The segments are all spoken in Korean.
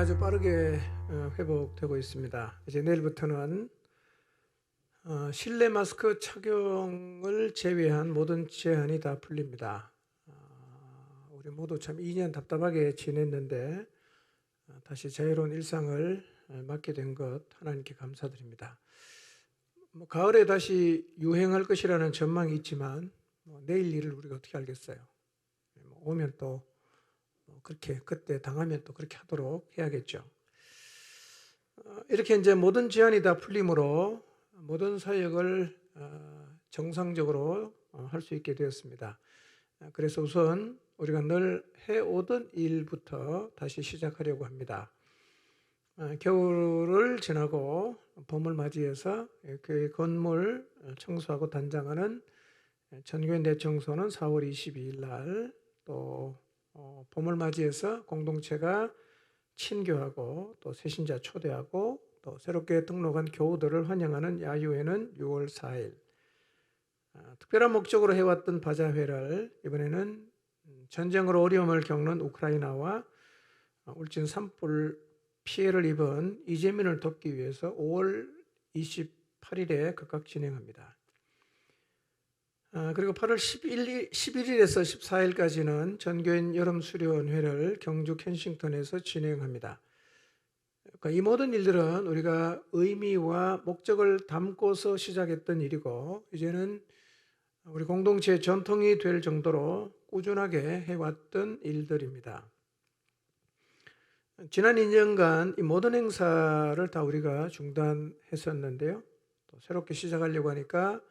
아주 빠르게 회복되고 있습니다. 이제 내일부터는 실내 마스크 착용을 제외한 모든 제한이 다 풀립니다. 우리 모두 참 2년 답답하게 지냈는데 다시 자유로운 일상을 맞게 된 것 하나님께 감사드립니다. 가을에 다시 유행할 것이라는 전망이 있지만 내일 일을 우리가 어떻게 알겠어요. 오면 또 그렇게 그때 당하면 또 그렇게 하도록 해야겠죠. 이렇게 이제 모든 제한이 다 풀림으로 모든 사역을 정상적으로 할 수 있게 되었습니다. 그래서 우선 우리가 늘 해오던 일부터 다시 시작하려고 합니다. 겨울을 지나고 봄을 맞이해서 교회 건물 청소하고 단장하는 전교회 대청소는 4월 22일 날, 또 봄을 맞이해서 공동체가 친교하고 또 새신자 초대하고 또 새롭게 등록한 교우들을 환영하는 야유회는 6월 4일, 특별한 목적으로 해왔던 바자회를 이번에는 전쟁으로 어려움을 겪는 우크라이나와 울진 산불 피해를 입은 이재민을 돕기 위해서 5월 28일에 각각 진행합니다. 그리고 8월 11일에서 14일까지는 전교인 여름수련회를 경주 켄싱턴에서 진행합니다. 그러니까 이 모든 일들은 우리가 의미와 목적을 담고서 시작했던 일이고, 이제는 우리 공동체의 전통이 될 정도로 꾸준하게 해왔던 일들입니다. 지난 2년간 이 모든 행사를 다 우리가 중단했었는데요. 또 새롭게 시작하려고 하니까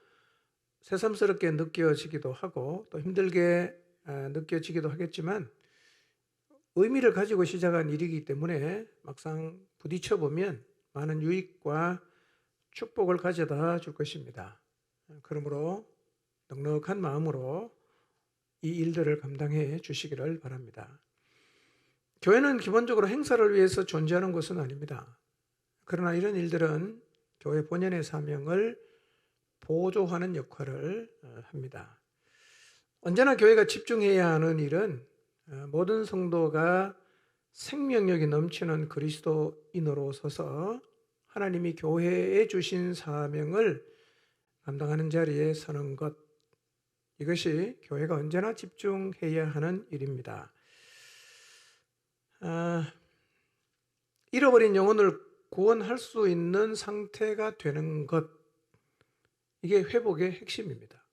새삼스럽게 느껴지기도 하고 또 힘들게 느껴지기도 하겠지만 의미를 가지고 시작한 일이기 때문에 막상 부딪혀 보면 많은 유익과 축복을 가져다 줄 것입니다. 그러므로 넉넉한 마음으로 이 일들을 감당해 주시기를 바랍니다. 교회는 기본적으로 행사를 위해서 존재하는 것은 아닙니다. 그러나 이런 일들은 교회 본연의 사명을 보조하는 역할을 합니다. 언제나 교회가 집중해야 하는 일은 모든 성도가 생명력이 넘치는 그리스도인으로 서서 하나님이 교회에 주신 사명을 감당하는 자리에 서는 것, 이것이 교회가 언제나 집중해야 하는 일입니다. 잃어버린 영혼을 구원할 수 있는 상태가 되는 것, 이게 회복의 핵심입니다.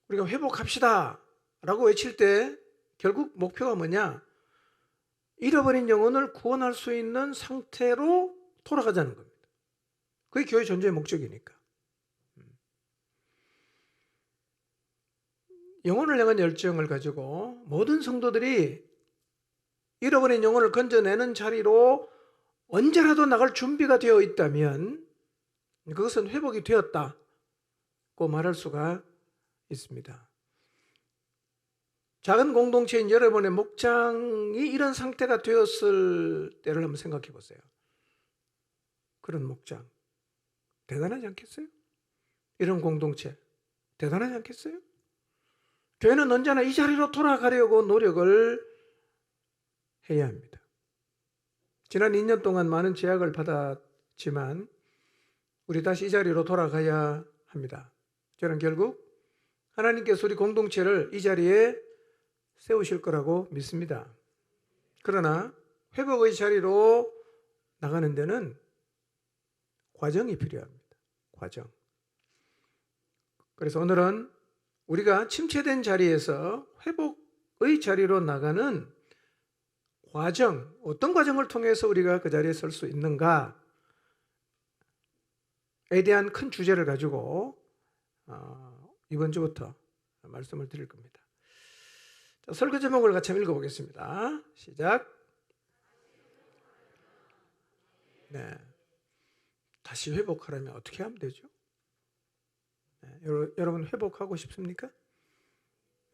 우리가 회복합시다 라고 외칠 때 결국 목표가 뭐냐? 잃어버린 영혼을 구원할 수 있는 상태로 돌아가자는 겁니다. 그게 교회 존재의 목적이니까. 영혼을 향한 열정을 가지고 모든 성도들이 잃어버린 영혼을 건져내는 자리로 언제라도 나갈 준비가 되어 있다면 그것은 회복이 되었다고 말할 수가 있습니다. 작은 공동체인 여러분의 목장이 이런 상태가 되었을 때를 한번 생각해 보세요. 그런 목장 대단하지 않겠어요? 이런 공동체 대단하지 않겠어요? 교회는 언제나 이 자리로 돌아가려고 노력을 해야 합니다. 지난 2년 동안 많은 제약을 받았지만 우리 다시 이 자리로 돌아가야 합니다. 저는 결국 하나님께서 우리 공동체를 이 자리에 세우실 거라고 믿습니다. 그러나 회복의 자리로 나가는 데는 과정이 필요합니다. 과정. 그래서 오늘은 우리가 침체된 자리에서 회복의 자리로 나가는 과정, 어떤 과정을 통해서 우리가 그 자리에 설 수 있는가에 대한 큰 주제를 가지고 이번 주부터 말씀을 드릴 겁니다. 자, 설교 제목을 같이 한번 읽어보겠습니다. 시작. 네. 다시 회복하려면 어떻게 하면 되죠? 네. 여러분 회복하고 싶습니까?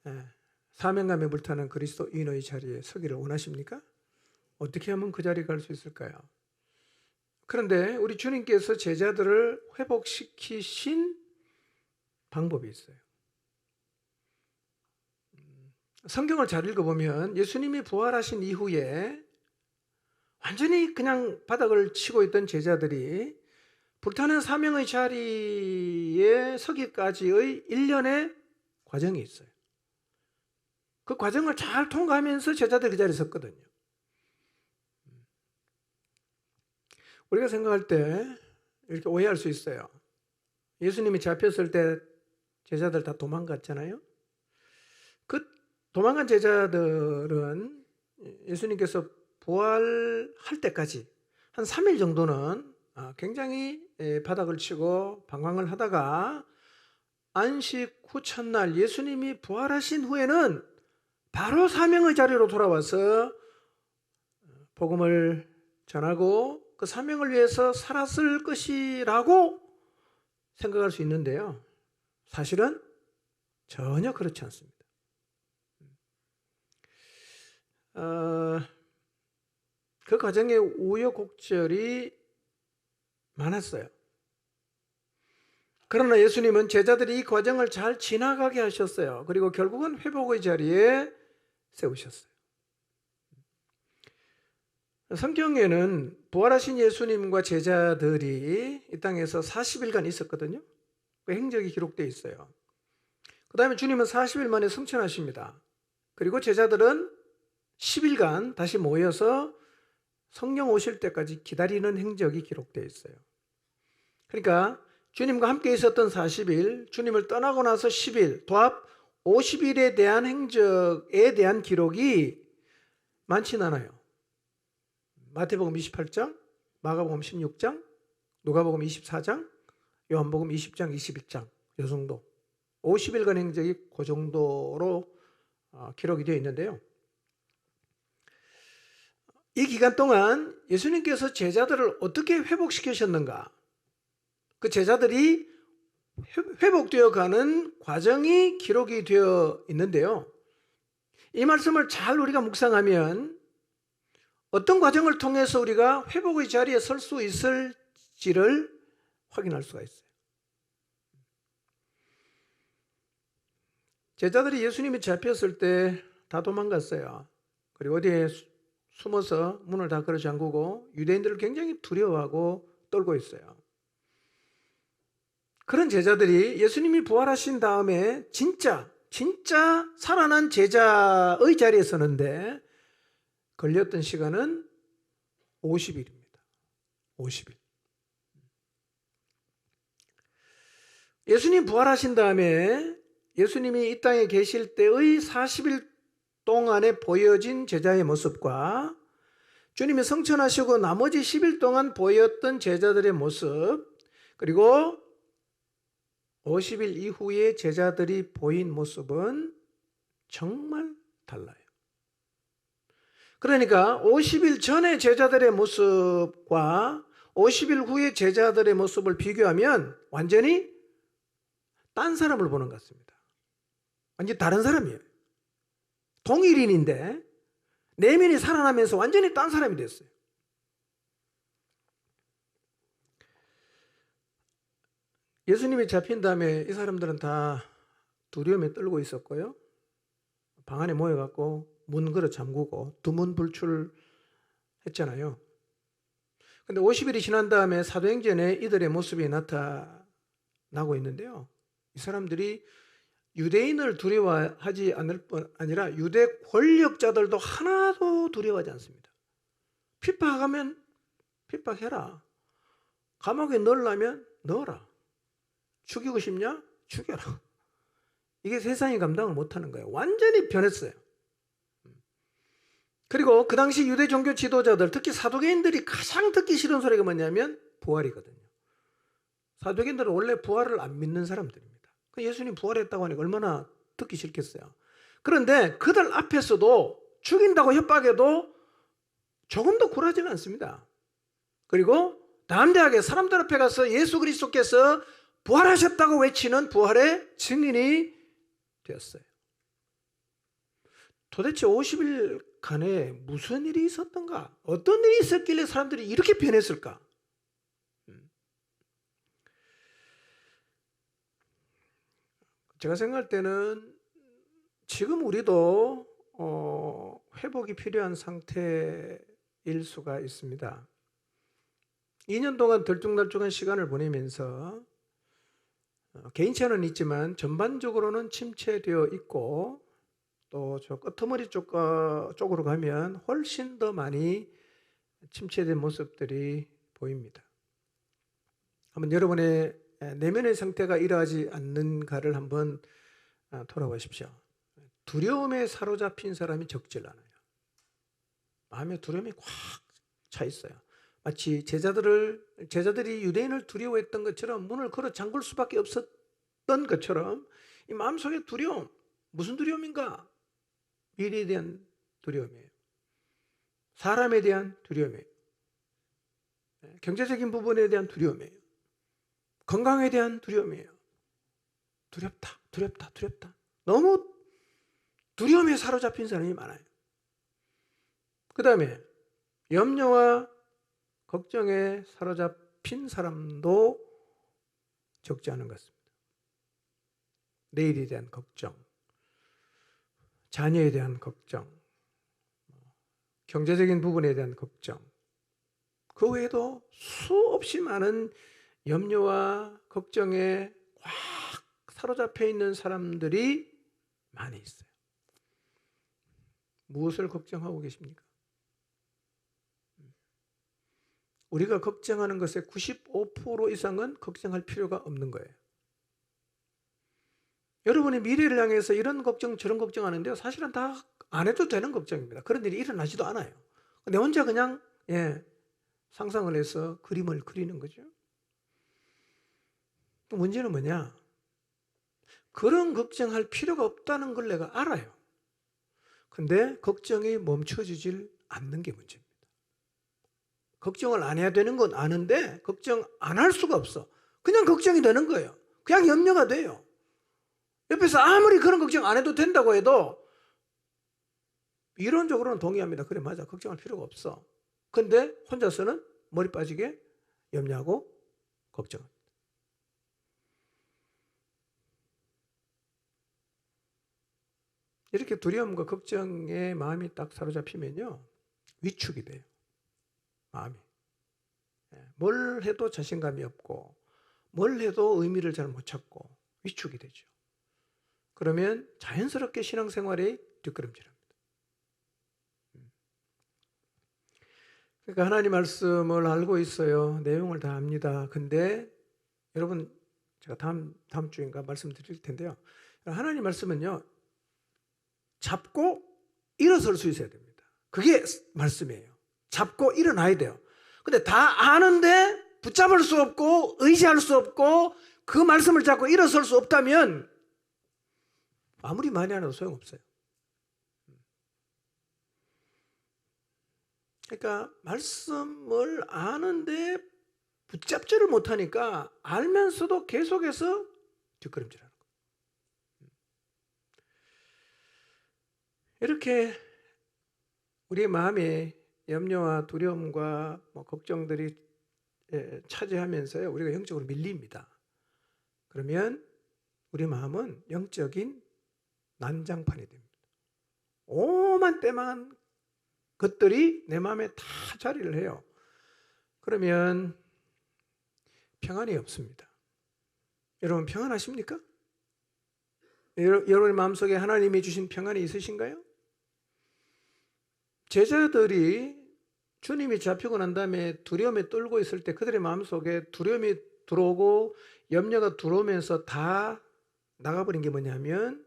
네. 사명감에 불타는 그리스도인의 자리에 서기를 원하십니까? 어떻게 하면 그 자리에 갈 수 있을까요? 그런데 우리 주님께서 제자들을 회복시키신 방법이 있어요. 성경을 잘 읽어보면 예수님이 부활하신 이후에 완전히 그냥 바닥을 치고 있던 제자들이 불타는 사명의 자리에 서기까지의 1년의 과정이 있어요. 그 과정을 잘 통과하면서 제자들이 그 자리에 섰거든요. 우리가 생각할 때 이렇게 오해할 수 있어요. 예수님이 잡혔을 때 제자들 다 도망갔잖아요. 그 도망간 제자들은 예수님께서 부활할 때까지 한 3일 정도는 굉장히 바닥을 치고 방황을 하다가 안식 후 첫날 예수님이 부활하신 후에는 바로 사명의 자리로 돌아와서 복음을 전하고 그 사명을 위해서 살았을 것이라고 생각할 수 있는데요. 사실은 전혀 그렇지 않습니다. 그 과정에 우여곡절이 많았어요. 그러나 예수님은 제자들이 이 과정을 잘 지나가게 하셨어요. 그리고 결국은 회복의 자리에 세우셨어요. 성경에는 부활하신 예수님과 제자들이 이 땅에서 40일간 있었거든요. 그 행적이 기록되어 있어요. 그 다음에 주님은 40일 만에 승천하십니다. 그리고 제자들은 10일간 다시 모여서 성령 오실 때까지 기다리는 행적이 기록되어 있어요. 그러니까 주님과 함께 있었던 40일, 주님을 떠나고 나서 10일, 도합 50일에 대한 행적에 대한 기록이 많지는 않아요. 마태복음 28장, 마가복음 16장, 누가복음 24장, 요한복음 20장, 21장 이 정도. 50일간 행적이 그 정도로 기록이 되어 있는데요. 이 기간 동안 예수님께서 제자들을 어떻게 회복시키셨는가? 그 제자들이 회복되어 가는 과정이 기록이 되어 있는데요. 이 말씀을 잘 우리가 묵상하면 어떤 과정을 통해서 우리가 회복의 자리에 설 수 있을지를 확인할 수가 있어요. 제자들이 예수님이 잡혔을 때 다 도망갔어요. 그리고 어디에 숨어서 문을 다 걸어 잠그고 유대인들을 굉장히 두려워하고 떨고 있어요. 그런 제자들이 예수님이 부활하신 다음에 진짜 살아난 제자의 자리에 서는데 걸렸던 시간은 50일입니다. 50일. 예수님 부활하신 다음에 예수님이 이 땅에 계실 때의 40일 동안에 보여진 제자의 모습과 주님이 성천하시고 나머지 10일 동안 보였던 제자들의 모습, 그리고 50일 이후에 제자들이 보인 모습은 정말 달라요. 그러니까 50일 전에 제자들의 모습과 50일 후에 제자들의 모습을 비교하면 완전히 딴 사람을 보는 것 같습니다. 완전히 다른 사람이에요. 동일인인데 내면이 살아나면서 완전히 딴 사람이 됐어요. 예수님이 잡힌 다음에 이 사람들은 다 두려움에 떨고 있었고요. 방 안에 모여갖고 문 걸어 잠그고 두문불출했잖아요. 근데 50일이 지난 다음에 사도행전에 이들의 모습이 나타나고 있는데요. 이 사람들이 유대인을 두려워하지 않을 뿐 아니라 유대 권력자들도 하나도 두려워하지 않습니다. 핍박하면 핍박해라. 감옥에 넣으려면 넣어라. 죽이고 싶냐? 죽여라. 이게 세상이 감당을 못하는 거예요. 완전히 변했어요. 그리고 그 당시 유대 종교 지도자들, 특히 사두개인들이 가장 듣기 싫은 소리가 뭐냐면 부활이거든요. 사두개인들은 원래 부활을 안 믿는 사람들입니다. 예수님 부활했다고 하니까 얼마나 듣기 싫겠어요. 그런데 그들 앞에서도 죽인다고 협박해도 조금도 굴하지는 않습니다. 그리고 담대하게 사람들 앞에 가서 예수 그리스도께서 부활하셨다고 외치는 부활의 증인이 되었어요. 도대체 50일간에 무슨 일이 있었던가? 어떤 일이 있었길래 사람들이 이렇게 변했을까? 제가 생각할 때는 지금 우리도 회복이 필요한 상태에 수가 있습니다. 2년 동안 들쭉날쭉한 시간을 보내면서 개인차는 있지만 전반적으로는 침체되어 있고, 또 저 끄트머리 쪽으로 가면 훨씬 더 많이 침체된 모습들이 보입니다. 한번 여러분의 내면의 상태가 이러하지 않는가를 한번 돌아보십시오. 두려움에 사로잡힌 사람이 적질 않아요. 마음에 두려움이 꽉 차 있어요. 마치 제자들이 유대인을 두려워했던 것처럼, 문을 걸어 잠글 수밖에 없었던 것처럼, 이 마음속에 두려움, 무슨 두려움인가? 미래에 대한 두려움이에요. 사람에 대한 두려움이에요. 경제적인 부분에 대한 두려움이에요. 건강에 대한 두려움이에요. 두렵다, 두렵다, 두렵다. 너무 두려움에 사로잡힌 사람이 많아요. 그 다음에 염려와 걱정에 사로잡힌 사람도 적지 않은 것 같습니다. 내일에 대한 걱정, 자녀에 대한 걱정, 경제적인 부분에 대한 걱정, 그 외에도 수없이 많은 염려와 걱정에 꽉 사로잡혀 있는 사람들이 많이 있어요. 무엇을 걱정하고 계십니까? 우리가 걱정하는 것의 95% 이상은 걱정할 필요가 없는 거예요. 여러분이 미래를 향해서 이런 걱정 저런 걱정하는데요, 사실은 다 안 해도 되는 걱정입니다. 그런 일이 일어나지도 않아요. 내 혼자 그냥 상상을 해서 그림을 그리는 거죠. 또 문제는 뭐냐? 그런 걱정할 필요가 없다는 걸 내가 알아요. 근데 걱정이 멈춰지질 않는 게 문제입니다. 걱정을 안 해야 되는 건 아는데 걱정 안 할 수가 없어. 그냥 걱정이 되는 거예요. 그냥 염려가 돼요. 옆에서 아무리 그런 걱정 안 해도 된다고 해도 이론적으로는 동의합니다. 그래, 맞아, 걱정할 필요가 없어. 근데 혼자서는 머리 빠지게 염려하고 걱정합니다. 이렇게 두려움과 걱정에 마음이 딱 사로잡히면요, 위축이 돼요. 마음이. 뭘 해도 자신감이 없고, 뭘 해도 의미를 잘 못 찾고 위축이 되죠. 그러면 자연스럽게 신앙생활이 뒷걸음질합니다. 그러니까 하나님 말씀을 알고 있어요. 내용을 다 압니다. 근데 여러분, 제가 다음 주인가 말씀드릴 텐데요, 하나님 말씀은요, 잡고 일어설 수 있어야 됩니다. 그게 말씀이에요. 잡고 일어나야 돼요. 근데 다 아는데 붙잡을 수 없고 의지할 수 없고 그 말씀을 잡고 일어설 수 없다면 아무리 많이 안 해도 소용없어요. 그러니까 말씀을 아는데 붙잡지를 못하니까 알면서도 계속해서 뒷걸음질하는 거예요. 이렇게 우리의 마음에 염려와 두려움과 걱정들이 차지하면서요, 우리가 영적으로 밀립니다. 그러면 우리 마음은 영적인 난장판이 됩니다. 오만 때만 것들이 내 마음에 다 자리를 해요. 그러면 평안이 없습니다. 여러분, 평안하십니까? 여러분의 마음속에 하나님이 주신 평안이 있으신가요? 제자들이 주님이 잡히고 난 다음에 두려움에 떨고 있을 때 그들의 마음속에 두려움이 들어오고 염려가 들어오면서 다 나가버린 게 뭐냐면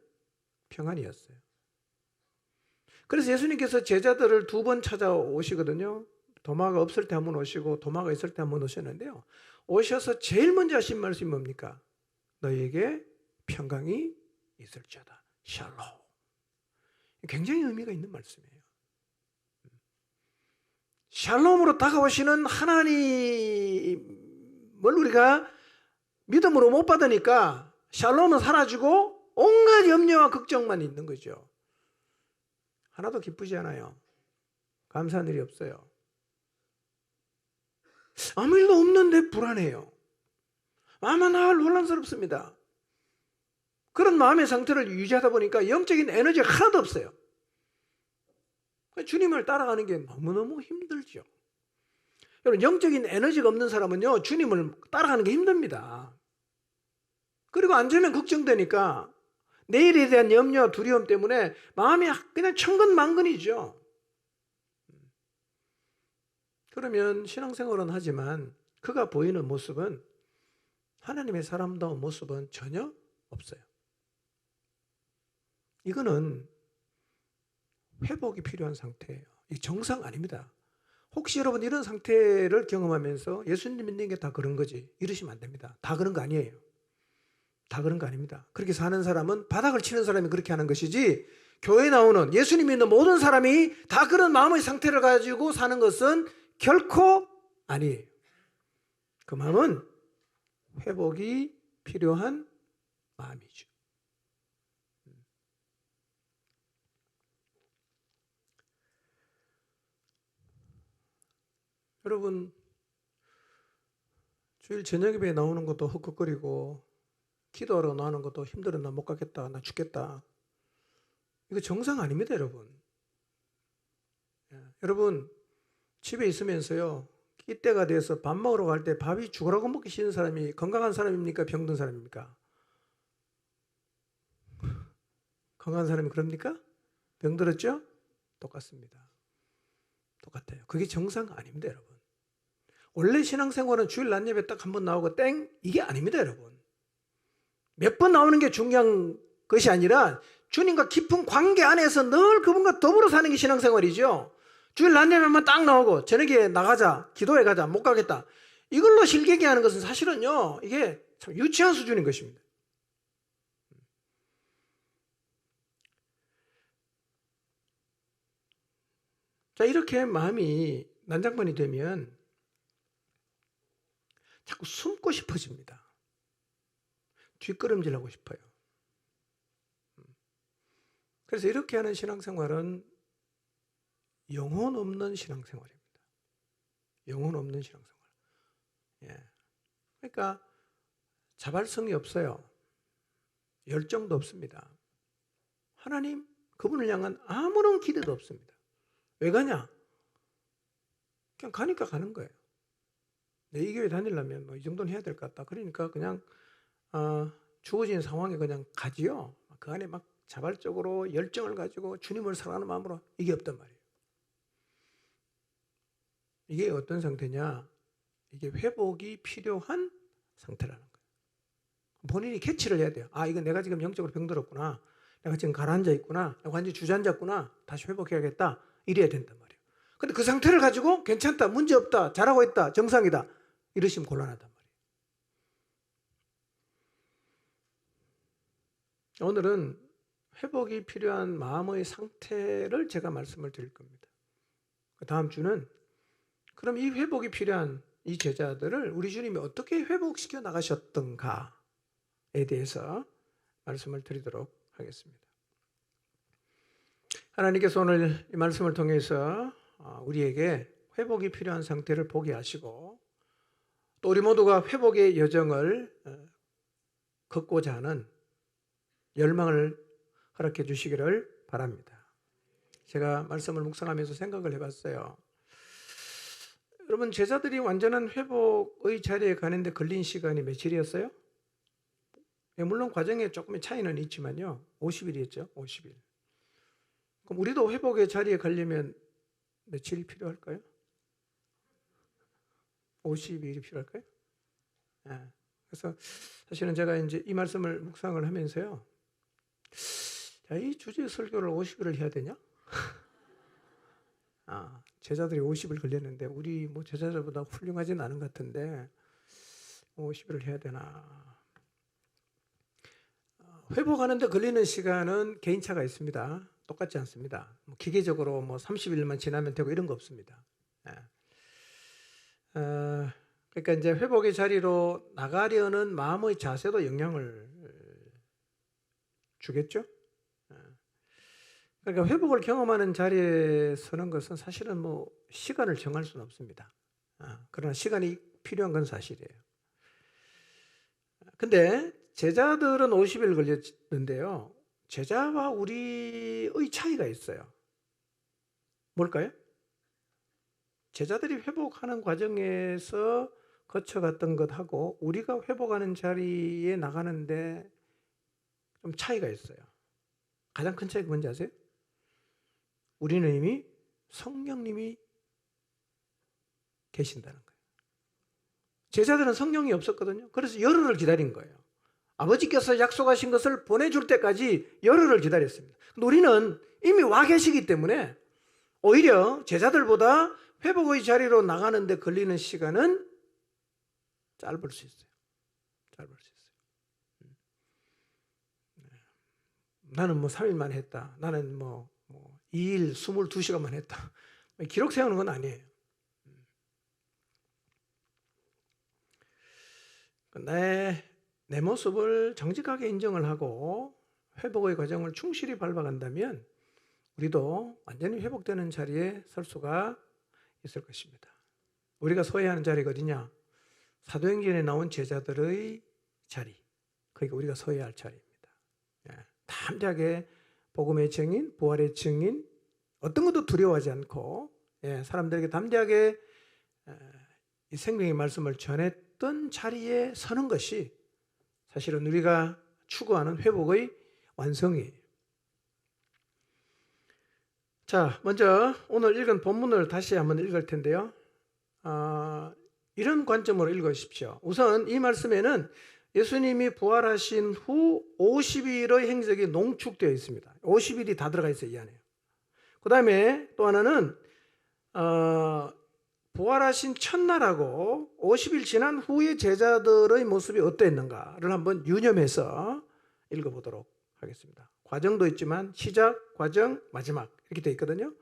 평안이었어요. 그래서 예수님께서 제자들을 2번 찾아오시거든요. 도마가 없을 때 한 번 오시고 도마가 있을 때 한 번 오셨는데요, 오셔서 제일 먼저 하신 말씀이 뭡니까? 너희에게 평강이 있을지어다. 샬롬. 굉장히 의미가 있는 말씀이에요. 샬롬으로 다가오시는 하나님을 우리가 믿음으로 못 받으니까 샬롬은 사라지고 온갖 염려와 걱정만 있는 거죠. 하나도 기쁘지 않아요. 감사한 일이 없어요. 아무 일도 없는데 불안해요. 아무나 혼란스럽습니다. 그런 마음의 상태를 유지하다 보니까 영적인 에너지가 하나도 없어요. 주님을 따라가는 게 너무너무 힘들죠. 여러분, 영적인 에너지가 없는 사람은요, 주님을 따라가는 게 힘듭니다. 그리고 안전면 걱정되니까 내일에 대한 염려, 두려움 때문에 마음이 그냥 천근만근이죠. 그러면 신앙생활은 하지만 그가 보이는 모습은, 하나님의 사람다운 모습은 전혀 없어요. 이거는 회복이 필요한 상태예요. 이 정상 아닙니다. 혹시 여러분 이런 상태를 경험하면서 예수님 믿는 게 다 그런 거지 이러시면 안 됩니다. 다 그런 거 아니에요. 다 그런 거 아닙니다. 그렇게 사는 사람은 바닥을 치는 사람이 그렇게 하는 것이지, 교회에 나오는 예수님 믿는 모든 사람이 다 그런 마음의 상태를 가지고 사는 것은 결코 아니에요. 그 마음은 회복이 필요한 마음이죠. 여러분, 주일 저녁 예배에 나오는 것도 헛헛거리고 기도하러 나오는 것도 힘들어, 나 못 가겠다, 나 죽겠다. 이거 정상 아닙니다, 여러분. 여러분, 집에 있으면서요, 이때가 돼서 밥 먹으러 갈 때 밥이 죽으라고 먹기 싫은 사람이 건강한 사람입니까? 병든 사람입니까? 건강한 사람이 그럽니까? 병들었죠? 똑같습니다. 똑같아요. 그게 정상 아닙니다, 여러분. 원래 신앙생활은 주일 낮 예배 딱 한 번 나오고 땡, 이게 아닙니다, 여러분. 몇 번 나오는 게 중요한 것이 아니라 주님과 깊은 관계 안에서 늘 그분과 더불어 사는 게 신앙생활이죠. 주일 낮 예배만 딱 나오고 저녁에 나가자, 기도회 가자, 못 가겠다, 이걸로 실갱이하는 것은 사실은요, 이게 참 유치한 수준인 것입니다. 자, 이렇게 마음이 난장판이 되면 자꾸 숨고 싶어집니다. 뒷걸음질하고 싶어요. 그래서 이렇게 하는 신앙생활은 영혼 없는 신앙생활입니다. 영혼 없는 신앙생활. 예. 그러니까 자발성이 없어요. 열정도 없습니다. 하나님, 그분을 향한 아무런 기대도 없습니다. 왜 가냐? 그냥 가니까 가는 거예요. 이 교회 다니려면 뭐 이 정도는 해야 될 것 같다. 그러니까 그냥 주어진 상황에 그냥 가지요. 그 안에 막 자발적으로 열정을 가지고 주님을 사랑하는 마음으로, 이게 없단 말이에요. 이게 어떤 상태냐? 이게 회복이 필요한 상태라는 거예요. 본인이 캐치를 해야 돼요. 아, 이거 내가 지금 영적으로 병들었구나. 내가 지금 가라앉아 있구나. 내가 완전히 주저앉았구나. 다시 회복해야겠다. 이래야 된단 말이에요. 근데 그 상태를 가지고 괜찮다, 문제없다, 잘하고 있다, 정상이다, 이러시면 곤란하단 말이에요. 오늘은 회복이 필요한 마음의 상태를 제가 말씀을 드릴 겁니다. 다음 주는 그럼 이 회복이 필요한 이 제자들을 우리 주님이 어떻게 회복시켜 나가셨던가에 대해서 말씀을 드리도록 하겠습니다. 하나님께서 오늘 이 말씀을 통해서 우리에게 회복이 필요한 상태를 보게 하시고, 또 우리 모두가 회복의 여정을 걷고자 하는 열망을 허락해 주시기를 바랍니다. 제가 말씀을 묵상하면서 생각을 해봤어요. 여러분, 제자들이 완전한 회복의 자리에 가는데 걸린 시간이 며칠이었어요? 물론 과정에 조금의 차이는 있지만요, 50일이었죠. 50일. 그럼 우리도 회복의 자리에 가려면 며칠이 필요할까요? 50일이 필요할까요? 네. 그래서 사실은 제가 이제 이 말씀을 묵상을 하면서요, 야, 이 주제 설교를 50일을 해야 되냐? 제자들이 50일 걸렸는데 우리 뭐 제자들보다 훌륭하진 않은 것 같은데 50일을 해야 되나? 회복하는데 걸리는 시간은 개인차가 있습니다. 똑같지 않습니다. 기계적으로 뭐 30일만 지나면 되고 이런 거 없습니다. 그러니까 이제 회복의 자리로 나가려는 마음의 자세도 영향을 주겠죠. 그러니까 회복을 경험하는 자리에 서는 것은 사실은 뭐 시간을 정할 수는 없습니다. 그러나 시간이 필요한 건 사실이에요. 근데 제자들은 50일 걸렸는데요, 제자와 우리의 차이가 있어요. 뭘까요? 제자들이 회복하는 과정에서 거쳐갔던 것하고 우리가 회복하는 자리에 나가는데 좀 차이가 있어요. 가장 큰 차이가 뭔지 아세요? 우리는 이미 성령님이 계신다는 거예요. 제자들은 성령이 없었거든요. 그래서 열흘을 기다린 거예요. 아버지께서 약속하신 것을 보내줄 때까지 열흘을 기다렸습니다. 근데 우리는 이미 와 계시기 때문에 오히려 제자들보다 회복의 자리로 나가는데 걸리는 시간은 짧을 수 있어요. 짧을 수 있어요. 나는 뭐 3일만 했다. 나는 뭐 2일 22시간만 했다. 기록 세우는 건 아니에요. 내 모습을 정직하게 인정을 하고 회복의 과정을 충실히 밟아간다면 우리도 완전히 회복되는 자리에 설 수가 있을 것입니다. 우리가 서야 하는 자리가 어디냐? 사도행전에 나온 제자들의 자리. 그러니까 우리가 서야 할 자리입니다. 담대하게 복음의 증인, 부활의 증인, 어떤 것도 두려워하지 않고 사람들에게 담대하게 이 생명의 말씀을 전했던 자리에 서는 것이 사실은 우리가 추구하는 회복의 완성이에요. 자, 먼저 오늘 읽은 본문을 다시 한번 읽을 텐데요. 이런 관점으로 읽으십시오. 우선 이 말씀에는 예수님이 부활하신 후 50일의 행적이 농축되어 있습니다. 50일이 다 들어가 있어요, 이 안에. 그 다음에 또 하나는 부활하신 첫날하고 50일 지난 후의 제자들의 모습이 어떠했는가를 한번 유념해서 읽어보도록 하겠습니다. 과정도 있지만 시작, 과정, 마지막 이렇게 되어 있거든요.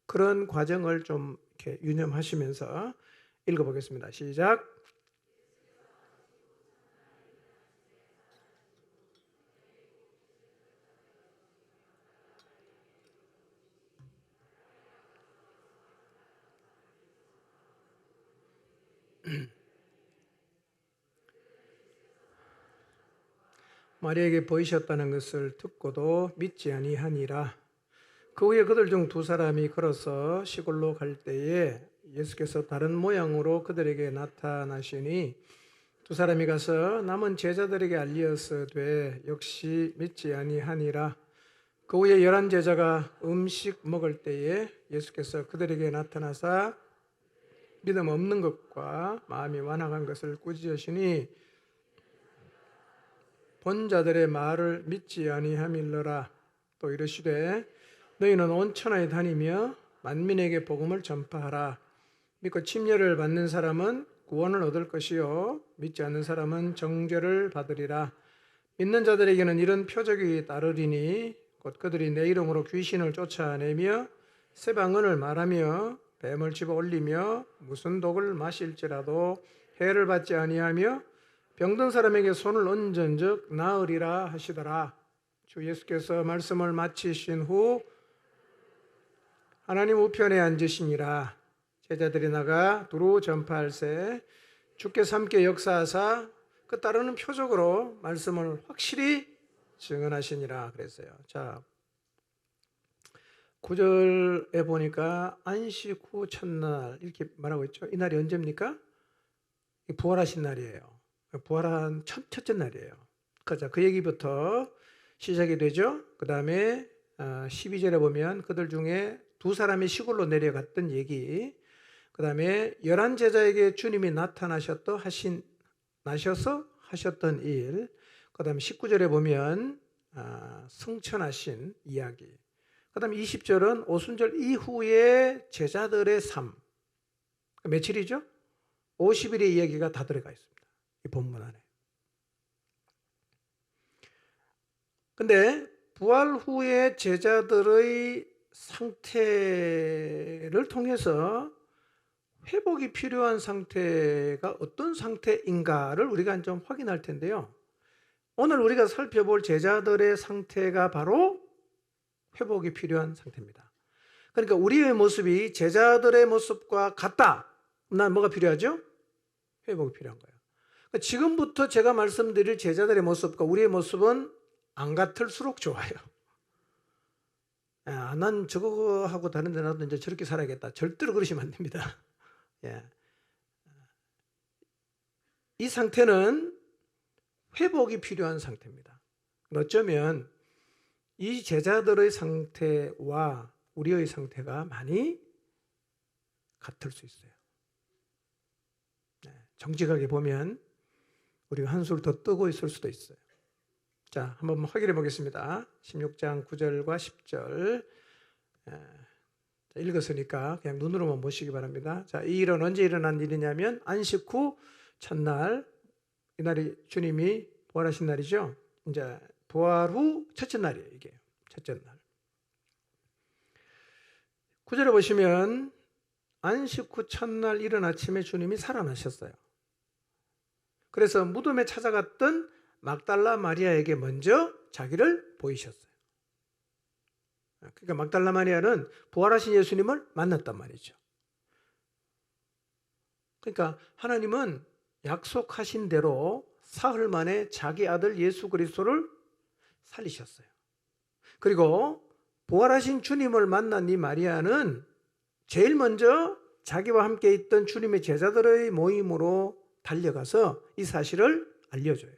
그런 과정을 좀 이렇게 유념하시면서 읽어보겠습니다. 시작. 마리아에게 보이셨다는 것을 듣고도 믿지 아니하니라. 그 후에 그들 중 두 사람이 걸어서 시골로 갈 때에 예수께서 다른 모양으로 그들에게 나타나시니 두 사람이 가서 남은 제자들에게 알리었으되 역시 믿지 아니하니라. 그 후에 11 제자가 음식 먹을 때에 예수께서 그들에게 나타나사 믿음 없는 것과 마음이 완악한 것을 꾸짖으시니 본 자들의 말을 믿지 아니함일러라. 또 이르시되 너희는 온 천하에 다니며 만민에게 복음을 전파하라. 믿고 침례를 받는 사람은 구원을 얻을 것이요 믿지 않는 사람은 정죄를 받으리라. 믿는 자들에게는 이런 표적이 따르리니 곧 그들이 내 이름으로 귀신을 쫓아내며 새 방언을 말하며 뱀을 집어 올리며 무슨 독을 마실지라도 해를 받지 아니하며 병든 사람에게 손을 얹은즉 나으리라 하시더라. 주 예수께서 말씀을 마치신 후 하나님 우편에 앉으시니라. 제자들이 나가 두루 전파할세 주께서 함께 역사하사 그 따르는 표적으로 말씀을 확실히 증언하시니라 그랬어요. 자, 9절에 보니까 안식 후 첫날 이렇게 말하고 있죠. 이 날이 언제입니까? 부활하신 날이에요. 부활한 첫째 날이에요. 그죠? 그 얘기부터 시작이 되죠. 그 다음에 12절에 보면 그들 중에 두 사람이 시골로 내려갔던 얘기. 그 다음에 11 제자에게 주님이 나셔서 하셨던 일. 그 다음에 19절에 보면 승천하신 이야기. 그 다음에 20절은 오순절 이후의 제자들의 삶. 며칠이죠? 50일의 이야기가 다 들어가 있습니다. 이 본문 안에. 근데 부활 후에 제자들의 상태를 통해서 회복이 필요한 상태가 어떤 상태인가를 우리가 좀 확인할 텐데요. 오늘 우리가 살펴볼 제자들의 상태가 바로 회복이 필요한 상태입니다. 그러니까 우리의 모습이 제자들의 모습과 같다. 난 뭐가 필요하죠? 회복이 필요한 거예요. 그러니까 지금부터 제가 말씀드릴 제자들의 모습과 우리의 모습은 안 같을수록 좋아요. 난 저거 하고 다른 데 나도 이제 저렇게 살아야겠다. 절대로 그러시면 안 됩니다. 예. 이 상태는 회복이 필요한 상태입니다. 어쩌면 이 제자들의 상태와 우리의 상태가 많이 같을 수 있어요. 정직하게 보면 우리가 한술 더 뜨고 있을 수도 있어요. 자, 한번 확인해 보겠습니다. 16장 9절과 10절 읽었으니까 그냥 눈으로만 보시기 바랍니다. 자, 이 일은 언제 일어난 일이냐면 안식 후 첫날, 이날이 주님이 부활하신 날이죠. 이제 부활 후 첫째 날이에요. 이게 첫째 날. 9절에 보시면 안식 후 첫날 이른 아침에 주님이 살아나셨어요. 그래서 무덤에 찾아갔던 막달라 마리아에게 먼저 자기를 보이셨어요. 그러니까 막달라 마리아는 부활하신 예수님을 만났단 말이죠. 그러니까 하나님은 약속하신 대로 사흘 만에 자기 아들 예수 그리스도를 살리셨어요. 그리고 부활하신 주님을 만난 이 마리아는 제일 먼저 자기와 함께 있던 주님의 제자들의 모임으로 달려가서 이 사실을 알려줘요.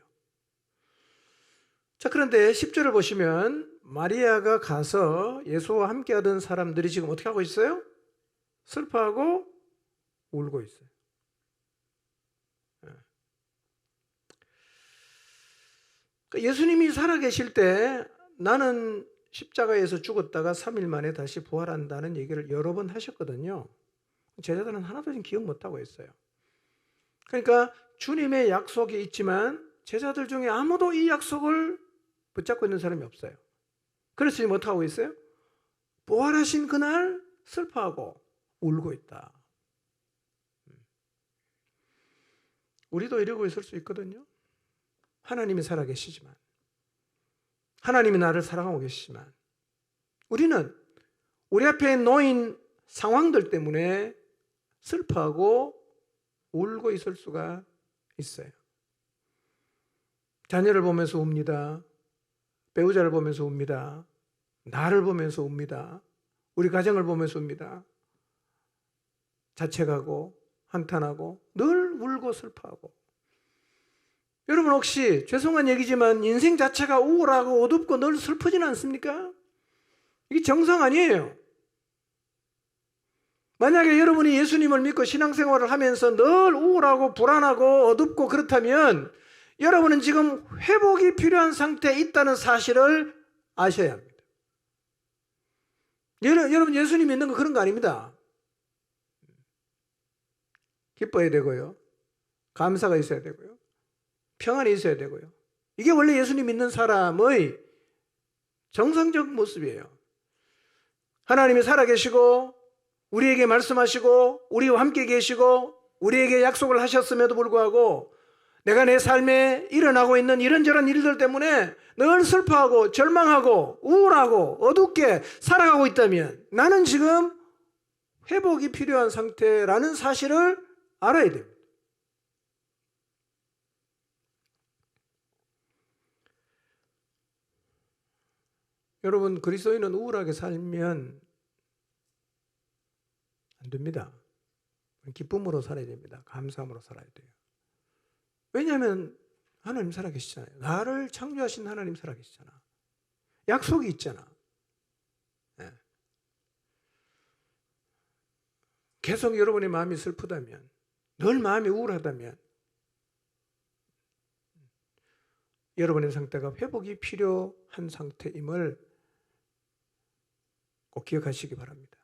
자, 그런데 10절을 보시면 마리아가 가서 예수와 함께 하던 사람들이 지금 어떻게 하고 있어요? 슬퍼하고 울고 있어요. 예수님이 살아계실 때 나는 십자가에서 죽었다가 3일 만에 다시 부활한다는 얘기를 여러 번 하셨거든요. 제자들은 하나도 지금 기억 못하고 있어요. 그러니까 주님의 약속이 있지만 제자들 중에 아무도 이 약속을 붙잡고 있는 사람이 없어요. 그래서 지금 어떻게 하고 있어요? 부활하신 그날 슬퍼하고 울고 있다. 우리도 이러고 있을 수 있거든요. 하나님이 살아계시지만, 하나님이 나를 사랑하고 계시지만, 우리는 우리 앞에 놓인 상황들 때문에 슬퍼하고 울고 있을 수가 있어요. 자녀를 보면서 웁니다. 배우자를 보면서 웁니다. 나를 보면서 웁니다. 우리 가정을 보면서 웁니다. 자책하고 한탄하고 늘 울고 슬퍼하고. 여러분 혹시 죄송한 얘기지만 인생 자체가 우울하고 어둡고 늘 슬프지는 않습니까? 이게 정상 아니에요. 만약에 여러분이 예수님을 믿고 신앙생활을 하면서 늘 우울하고 불안하고 어둡고 그렇다면 여러분은 지금 회복이 필요한 상태에 있다는 사실을 아셔야 합니다. 여러분 예수님 믿는 거 그런 거 아닙니다. 기뻐야 되고요. 감사가 있어야 되고요. 평안이 있어야 되고요. 이게 원래 예수님 믿는 사람의 정상적 모습이에요. 하나님이 살아계시고 우리에게 말씀하시고 우리와 함께 계시고 우리에게 약속을 하셨음에도 불구하고 내가 내 삶에 일어나고 있는 이런저런 일들 때문에 늘 슬퍼하고 절망하고 우울하고 어둡게 살아가고 있다면 나는 지금 회복이 필요한 상태라는 사실을 알아야 됩니다. 여러분, 그리스도인은 우울하게 살면 안 됩니다. 기쁨으로 살아야 됩니다. 감사함으로 살아야 돼요. 왜냐하면 하나님 살아계시잖아요. 나를 창조하신 하나님 살아계시잖아. 약속이 있잖아. 네. 계속 여러분의 마음이 슬프다면, 늘 마음이 우울하다면 여러분의 상태가 회복이 필요한 상태임을 꼭 기억하시기 바랍니다.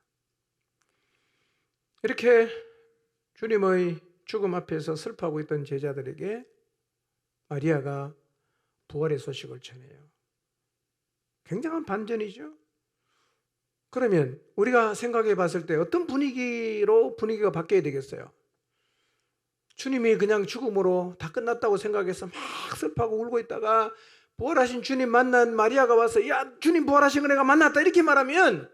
이렇게 주님의 죽음 앞에서 슬퍼하고 있던 제자들에게 마리아가 부활의 소식을 전해요. 굉장한 반전이죠. 그러면 우리가 생각해 봤을 때 어떤 분위기가 바뀌어야 되겠어요? 주님이 그냥 죽음으로 다 끝났다고 생각해서 막 슬퍼하고 울고 있다가 부활하신 주님 만난 마리아가 와서 야, 주님 부활하신 거 내가 만났다 이렇게 말하면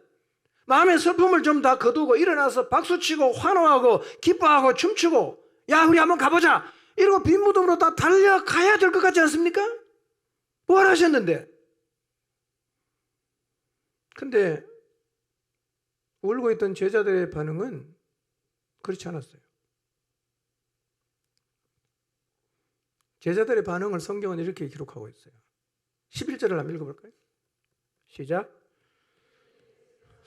마음의 슬픔을 좀 다 거두고 일어나서 박수치고 환호하고 기뻐하고 춤추고 야 우리 한번 가보자 이러고 빈 무덤으로 다 달려가야 될 것 같지 않습니까? 부활하셨는데. 근데 울고 있던 제자들의 반응은 그렇지 않았어요. 제자들의 반응을 성경은 이렇게 기록하고 있어요. 11절을 한번 읽어볼까요? 시작.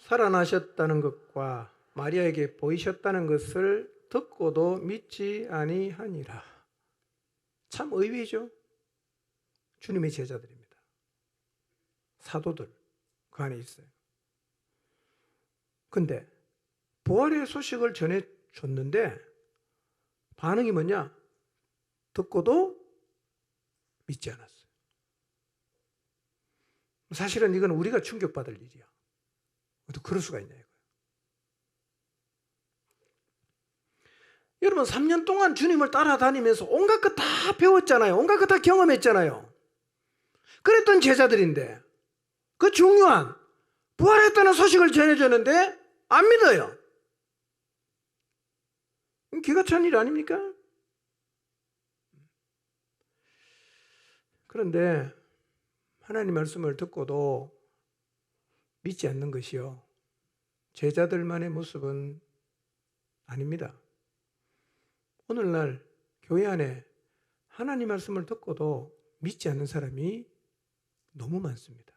살아나셨다는 것과 마리아에게 보이셨다는 것을 듣고도 믿지 아니하니라. 참 의외죠. 주님의 제자들입니다. 사도들 그 안에 있어요. 근데 부활의 소식을 전해줬는데 반응이 뭐냐? 듣고도 믿지 않았어요. 사실은 이건 우리가 충격받을 일이야. 어떻게 그럴 수가 있냐 이거예요. 여러분 3년 동안 주님을 따라다니면서 온갖 것 다 배웠잖아요. 온갖 것 다 경험했잖아요. 그랬던 제자들인데 그 중요한 부활했다는 소식을 전해줬는데 안 믿어요. 기가 찬 일 아닙니까? 그런데 하나님 말씀을 듣고도 믿지 않는 것이요, 제자들만의 모습은 아닙니다. 오늘날 교회 안에 하나님 말씀을 듣고도 믿지 않는 사람이 너무 많습니다.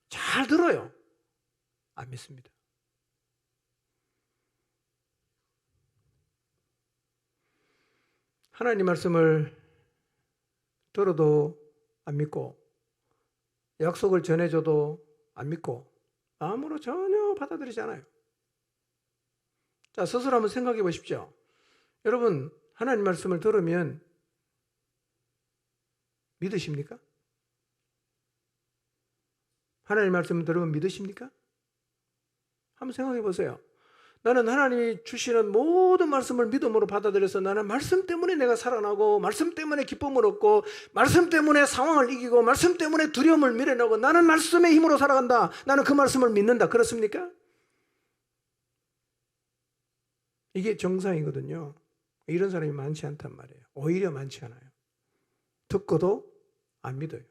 잘 들어요. 안 믿습니다. 하나님 말씀을 들어도 안 믿고 약속을 전해줘도 안 믿고 마음으로 전혀 받아들이지 않아요. 자, 스스로 한번 생각해 보십시오. 여러분 하나님 말씀을 들으면 믿으십니까? 하나님 말씀을 들으면 믿으십니까? 한번 생각해 보세요. 나는 하나님이 주시는 모든 말씀을 믿음으로 받아들여서 나는 말씀 때문에 내가 살아나고 말씀 때문에 기쁨을 얻고 말씀 때문에 상황을 이기고 말씀 때문에 두려움을 밀어내고 나는 말씀의 힘으로 살아간다. 나는 그 말씀을 믿는다. 그렇습니까? 이게 정상이거든요. 이런 사람이 많지 않단 말이에요. 오히려 많지 않아요. 듣고도 안 믿어요.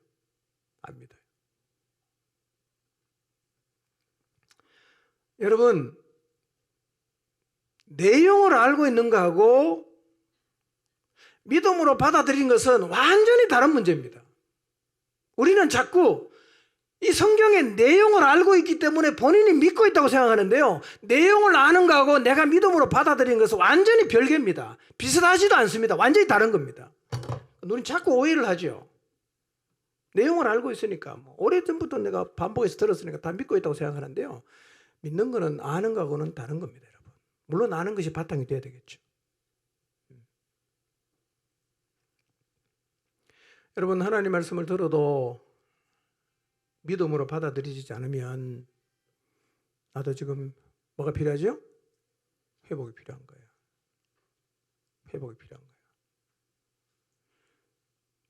안 믿어요. 여러분 내용을 알고 있는 거하고 믿음으로 받아들인 것은 완전히 다른 문제입니다. 우리는 자꾸 이 성경의 내용을 알고 있기 때문에 본인이 믿고 있다고 생각하는데요, 내용을 아는 거하고 내가 믿음으로 받아들인 것은 완전히 별개입니다. 비슷하지도 않습니다. 완전히 다른 겁니다. 우리는 자꾸 오해를 하죠. 내용을 알고 있으니까 오래전부터 내가 반복해서 들었으니까 다 믿고 있다고 생각하는데요, 믿는 거는 아는 거하고는 다른 겁니다. 물론 아는 것이 바탕이 돼야 되겠죠. 여러분 하나님 말씀을 들어도 믿음으로 받아들이지 않으면 나도 지금 뭐가 필요하죠? 회복이 필요한 거예요. 회복이 필요한 거예요.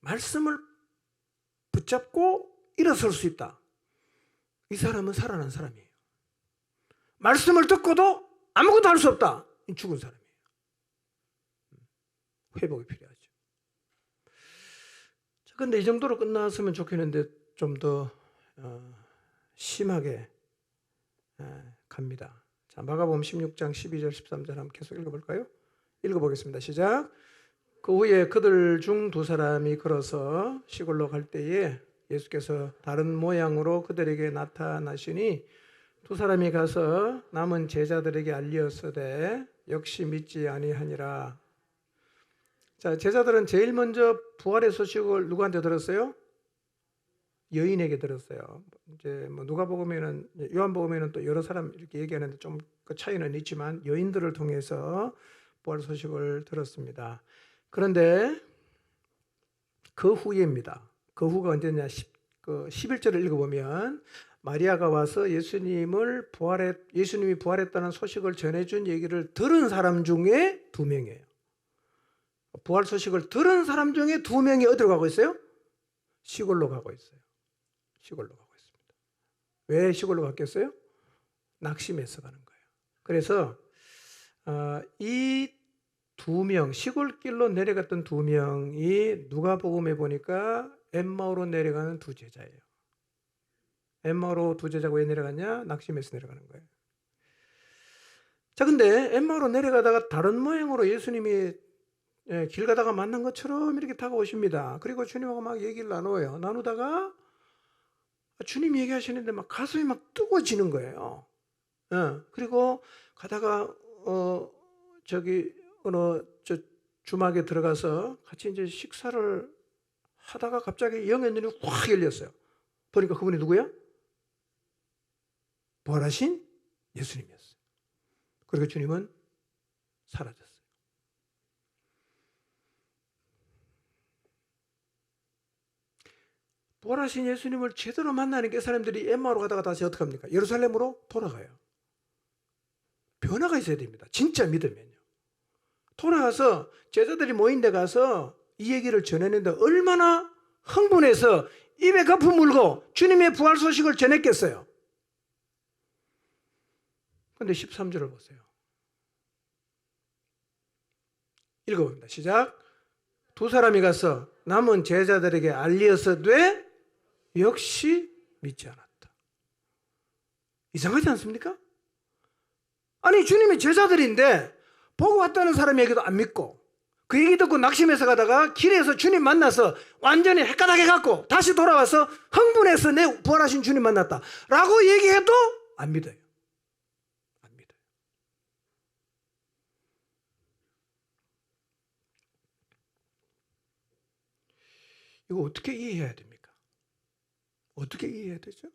말씀을 붙잡고 일어설 수 있다. 이 사람은 살아난 사람이에요. 말씀을 듣고도 아무것도 할 수 없다. 죽은 사람이에요. 회복이 필요하죠. 그런데 이 정도로 끝났으면 좋겠는데 좀 더 심하게 갑니다. 자, 마가복음 16장 12절 13절 한번 계속 읽어볼까요? 읽어보겠습니다. 시작. 그 후에 그들 중 두 사람이 걸어서 시골로 갈 때에 예수께서 다른 모양으로 그들에게 나타나시니 두 사람이 가서 남은 제자들에게 알리었으되 역시 믿지 아니하니라. 자, 제자들은 제일 먼저 부활의 소식을 누구한테 들었어요? 여인에게 들었어요. 이제 뭐 누가복음에는, 요한복음에는 또 여러 사람 이렇게 얘기하는데 좀 그 차이는 있지만 여인들을 통해서 부활 소식을 들었습니다. 그런데 그 후에입니다. 그 후가 언제냐? 11절을 읽어보면 마리아가 와서 예수님이 부활했다는 소식을 전해준 얘기를 들은 사람 중에 2명이에요. 부활 소식을 들은 사람 중에 2명이 어디로 가고 있어요? 시골로 가고 있어요. 시골로 가고 있습니다. 왜 시골로 갔겠어요? 낙심해서 가는 거예요. 그래서 이 2명, 시골길로 내려갔던 2명이 누가복음에 보니까 엠마오로 내려가는 2 제자예요. 엠마오로 2 제자가 왜 내려갔냐? 낙심해서 내려가는 거예요. 자, 근데 엠마오로 내려가다가 다른 모양으로 예수님이 길 가다가 만난 것처럼 이렇게 다가오십니다. 그리고 주님하고 막 얘기를 나누어요. 나누다가 주님 얘기하시는데 막 가슴이 막 뜨거워지는 거예요. 그리고 가다가 어느 주막에 들어가서 같이 이제 식사를 하다가 갑자기 영의 눈이 확 열렸어요. 보니까 그분이 누구야? 부활하신 예수님이었어요. 그리고 주님은 사라졌어요. 부활하신 예수님을 제대로 만나는 게 사람들이 엠마오로 가다가 다시 어떻게 합니까? 예루살렘으로 돌아가요. 변화가 있어야 됩니다. 진짜 믿으면요. 돌아가서 제자들이 모인 데 가서 이 얘기를 전했는데 얼마나 흥분해서 입에 거품 물고 주님의 부활 소식을 전했겠어요. 그런데 13절을 보세요. 읽어봅니다. 시작. 두 사람이 가서 남은 제자들에게 알리어서되 역시 믿지 않았다. 이상하지 않습니까? 아니, 주님이 제자들인데 보고 왔다는 사람 얘기도 안 믿고 그 얘기 듣고 낙심해서 가다가 길에서 주님 만나서 완전히 헷가닥해갖고 다시 돌아와서 흥분해서 내 부활하신 주님 만났다 라고 얘기해도 안 믿어요. 안 믿어요. 이거 어떻게 이해해야 됩니까? 어떻게 이해해야 되죠?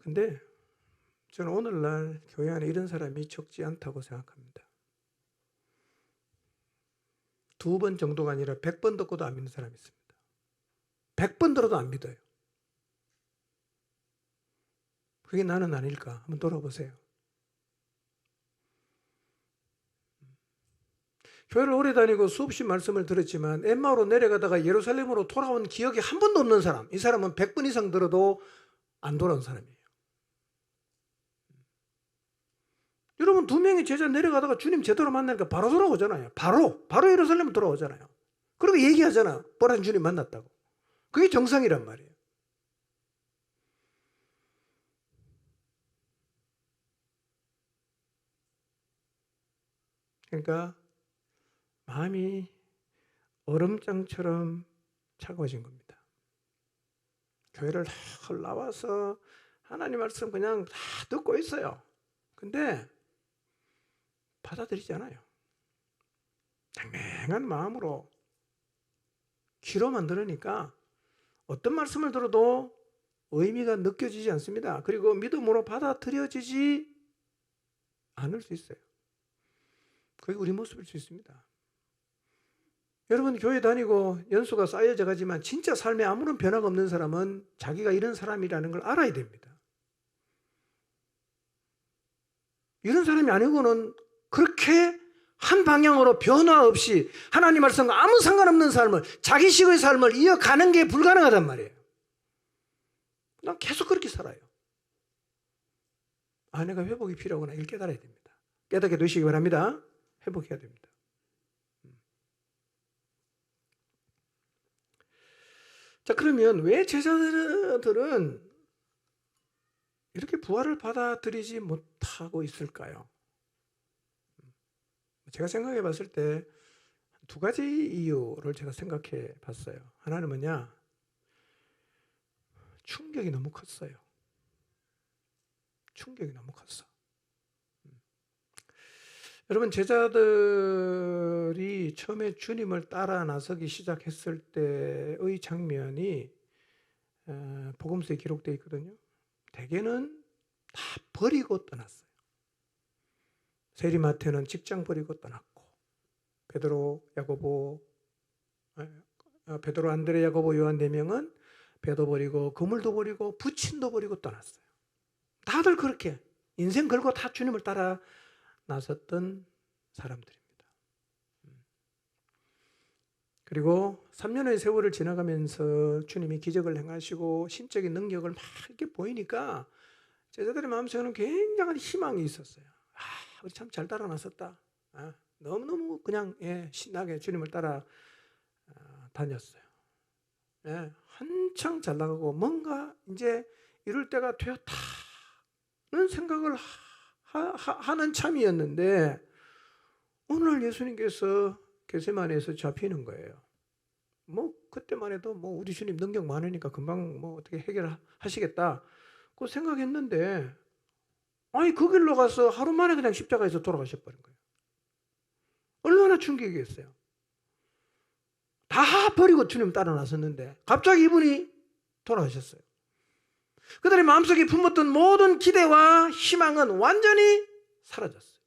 근데 저는 오늘날 교회 안에 이런 사람이 적지 않다고 생각합니다. 2번 정도가 아니라 100번 듣고도 안 믿는 사람이 있습니다. 100번 들어도 안 믿어요. 그게 나는 아닐까? 한번 돌아보세요. 교회를 오래 다니고 수없이 말씀을 들었지만 엠마오로 내려가다가 예루살렘으로 돌아온 기억이 한 번도 없는 사람, 이 사람은 100번 이상 들어도 안 돌아온 사람이에요. 여러분, 2명의 제자 내려가다가 주님 제대로 만나니까 바로 돌아오잖아요. 바로 예루살렘으로 돌아오잖아요. 그리고 얘기하잖아. 부활하신 주님 만났다고. 그게 정상이란 말이에요. 그러니까 마음이 얼음장처럼 차가워진 겁니다. 교회를 나와서 하나님 말씀 그냥 다 듣고 있어요. 근데 받아들이지 않아요. 냉랭한 마음으로 귀로만 들으니까 어떤 말씀을 들어도 의미가 느껴지지 않습니다. 그리고 믿음으로 받아들여지지 않을 수 있어요. 그게 우리 모습일 수 있습니다. 여러분, 교회 다니고 연수가 쌓여져 가지만 진짜 삶에 아무런 변화가 없는 사람은 자기가 이런 사람이라는 걸 알아야 됩니다. 이런 사람이 아니고는 그렇게 한 방향으로 변화 없이 하나님 말씀과 아무 상관없는 삶을, 자기식의 삶을 이어가는 게 불가능하단 말이에요. 난 계속 그렇게 살아요. 내가 회복이 필요하구나. 이걸 깨달아야 됩니다. 깨닫게 되시기 바랍니다. 회복해야 됩니다. 자, 그러면 왜 제자들은 이렇게 부활을 받아들이지 못하고 있을까요? 제가 생각해 봤을 때 2가지 이유를 제가 생각해 봤어요. 하나는 뭐냐? 충격이 너무 컸어요. 충격이 너무 컸어. 여러분, 제자들이 처음에 주님을 따라 나서기 시작했을 때의 장면이 복음서에 기록되어 있거든요. 대개는 다 버리고 떠났어요. 세리마태는 직장 버리고 떠났고, 베드로, 안드레, 야고보, 요한 4명은 배도 버리고 그물도 버리고 부친도 버리고 떠났어요. 다들 그렇게 인생 걸고 다 주님을 따라 나섰던 사람들입니다. 그리고 3년의 세월을 지나가면서 주님이 기적을 행하시고 신적인 능력을 막 이렇게 보이니까 제자들의 마음속에는 굉장한 희망이 있었어요. 우리 참 잘 따라 나섰다. 너무너무 그냥 신나게 주님을 따라 다녔어요. 한창 잘 나가고 뭔가 이제 이럴 때가 되었다는 생각을 하는 참이었는데 오늘 예수님께서 겟세마네에서 잡히는 거예요. 뭐 그때만 해도 뭐 우리 주님 능력 많으니까 금방 뭐 어떻게 해결하시겠다 그 생각했는데 아니 그 길로 가서 하루 만에 그냥 십자가에서 돌아가셔버린 거예요. 얼마나 충격이었어요. 다 버리고 주님 따라 나섰는데 갑자기 이분이 돌아가셨어요. 그들의 마음속에 품었던 모든 기대와 희망은 완전히 사라졌어요.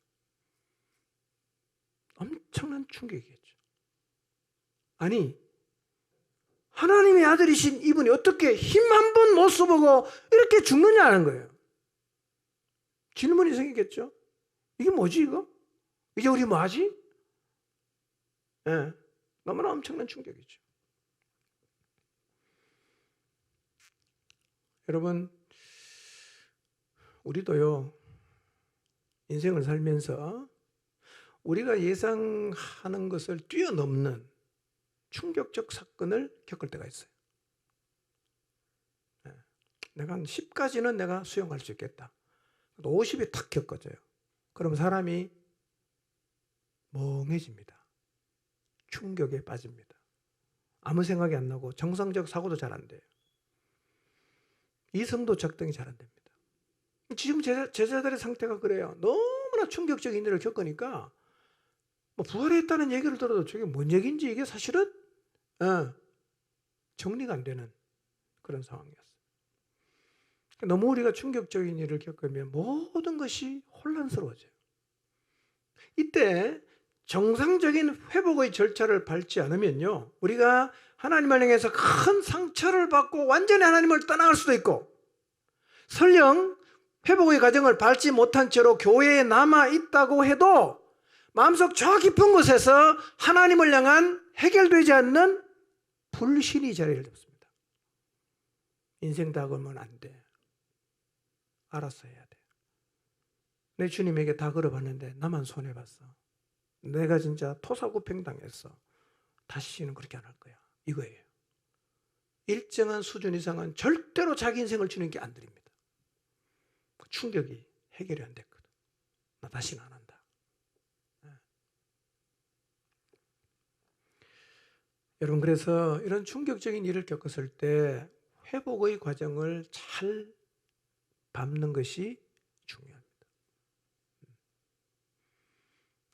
엄청난 충격이겠죠. 아니 하나님의 아들이신 이분이 어떻게 힘 한 번 못 써보고 이렇게 죽느냐는 거예요. 질문이 생기겠죠. 이게 뭐지 이거? 이제 우리 뭐 하지? 네, 너무나 엄청난 충격이죠. 여러분 우리도요 인생을 살면서 우리가 예상하는 것을 뛰어넘는 충격적 사건을 겪을 때가 있어요. 내가 한 10까지는 내가 수용할 수 있겠다. 50이 탁 겪어져요. 그럼 사람이 멍해집니다. 충격에 빠집니다. 아무 생각이 안 나고 정상적 사고도 잘 안 돼요. 이성도 작동이 잘 안 됩니다. 지금 제자들의 상태가 그래요. 너무나 충격적인 일을 겪으니까 뭐 부활했다는 얘기를 들어도 저게 뭔 얘기인지 이게 사실은 정리가 안 되는 그런 상황이었어요. 너무 우리가 충격적인 일을 겪으면 모든 것이 혼란스러워져요. 이때 정상적인 회복의 절차를 밟지 않으면요 우리가 하나님을 향해서 큰 상처를 받고 완전히 하나님을 떠나갈 수도 있고 설령 회복의 과정을 밟지 못한 채로 교회에 남아있다고 해도 마음속 저 깊은 곳에서 하나님을 향한 해결되지 않는 불신이 자리를 잡습니다. 인생 다 걸면 안 돼. 알아서 해야 돼. 내 주님에게 다 걸어봤는데 나만 손해봤어. 내가 진짜 토사구팽당했어. 다시는 그렇게 안 할 거야. 이거예요. 일정한 수준 이상은 절대로 자기 인생을 주님께 안 드립니다. 그 충격이 해결이 안 됐거든. 나 다시는 안 한다. 여러분 그래서 이런 충격적인 일을 겪었을 때 회복의 과정을 잘 밟는 것이 중요합니다.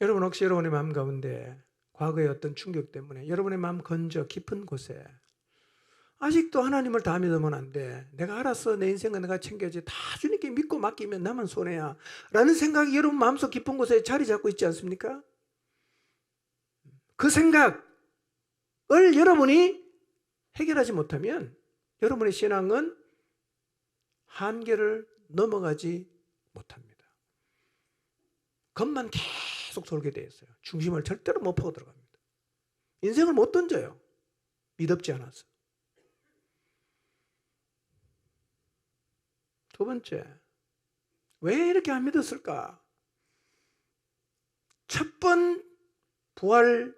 여러분 혹시 여러분의 마음 가운데 과거의 어떤 충격 때문에 여러분의 마음 건져 깊은 곳에 아직도 하나님을 다 믿으면 안 돼. 내가 알았어. 내 인생은 내가 챙겨야지. 다 주님께 믿고 맡기면 나만 손해야. 라는 생각이 여러분 마음속 깊은 곳에 자리 잡고 있지 않습니까? 그 생각을 여러분이 해결하지 못하면 여러분의 신앙은 한계를 넘어가지 못합니다. 겉만 계속 돌게 되어 있어요. 중심을 절대로 못 파고 들어갑니다. 인생을 못 던져요. 믿음지 않아서. 두 번째, 왜 이렇게 안 믿었을까? 첫 번 부활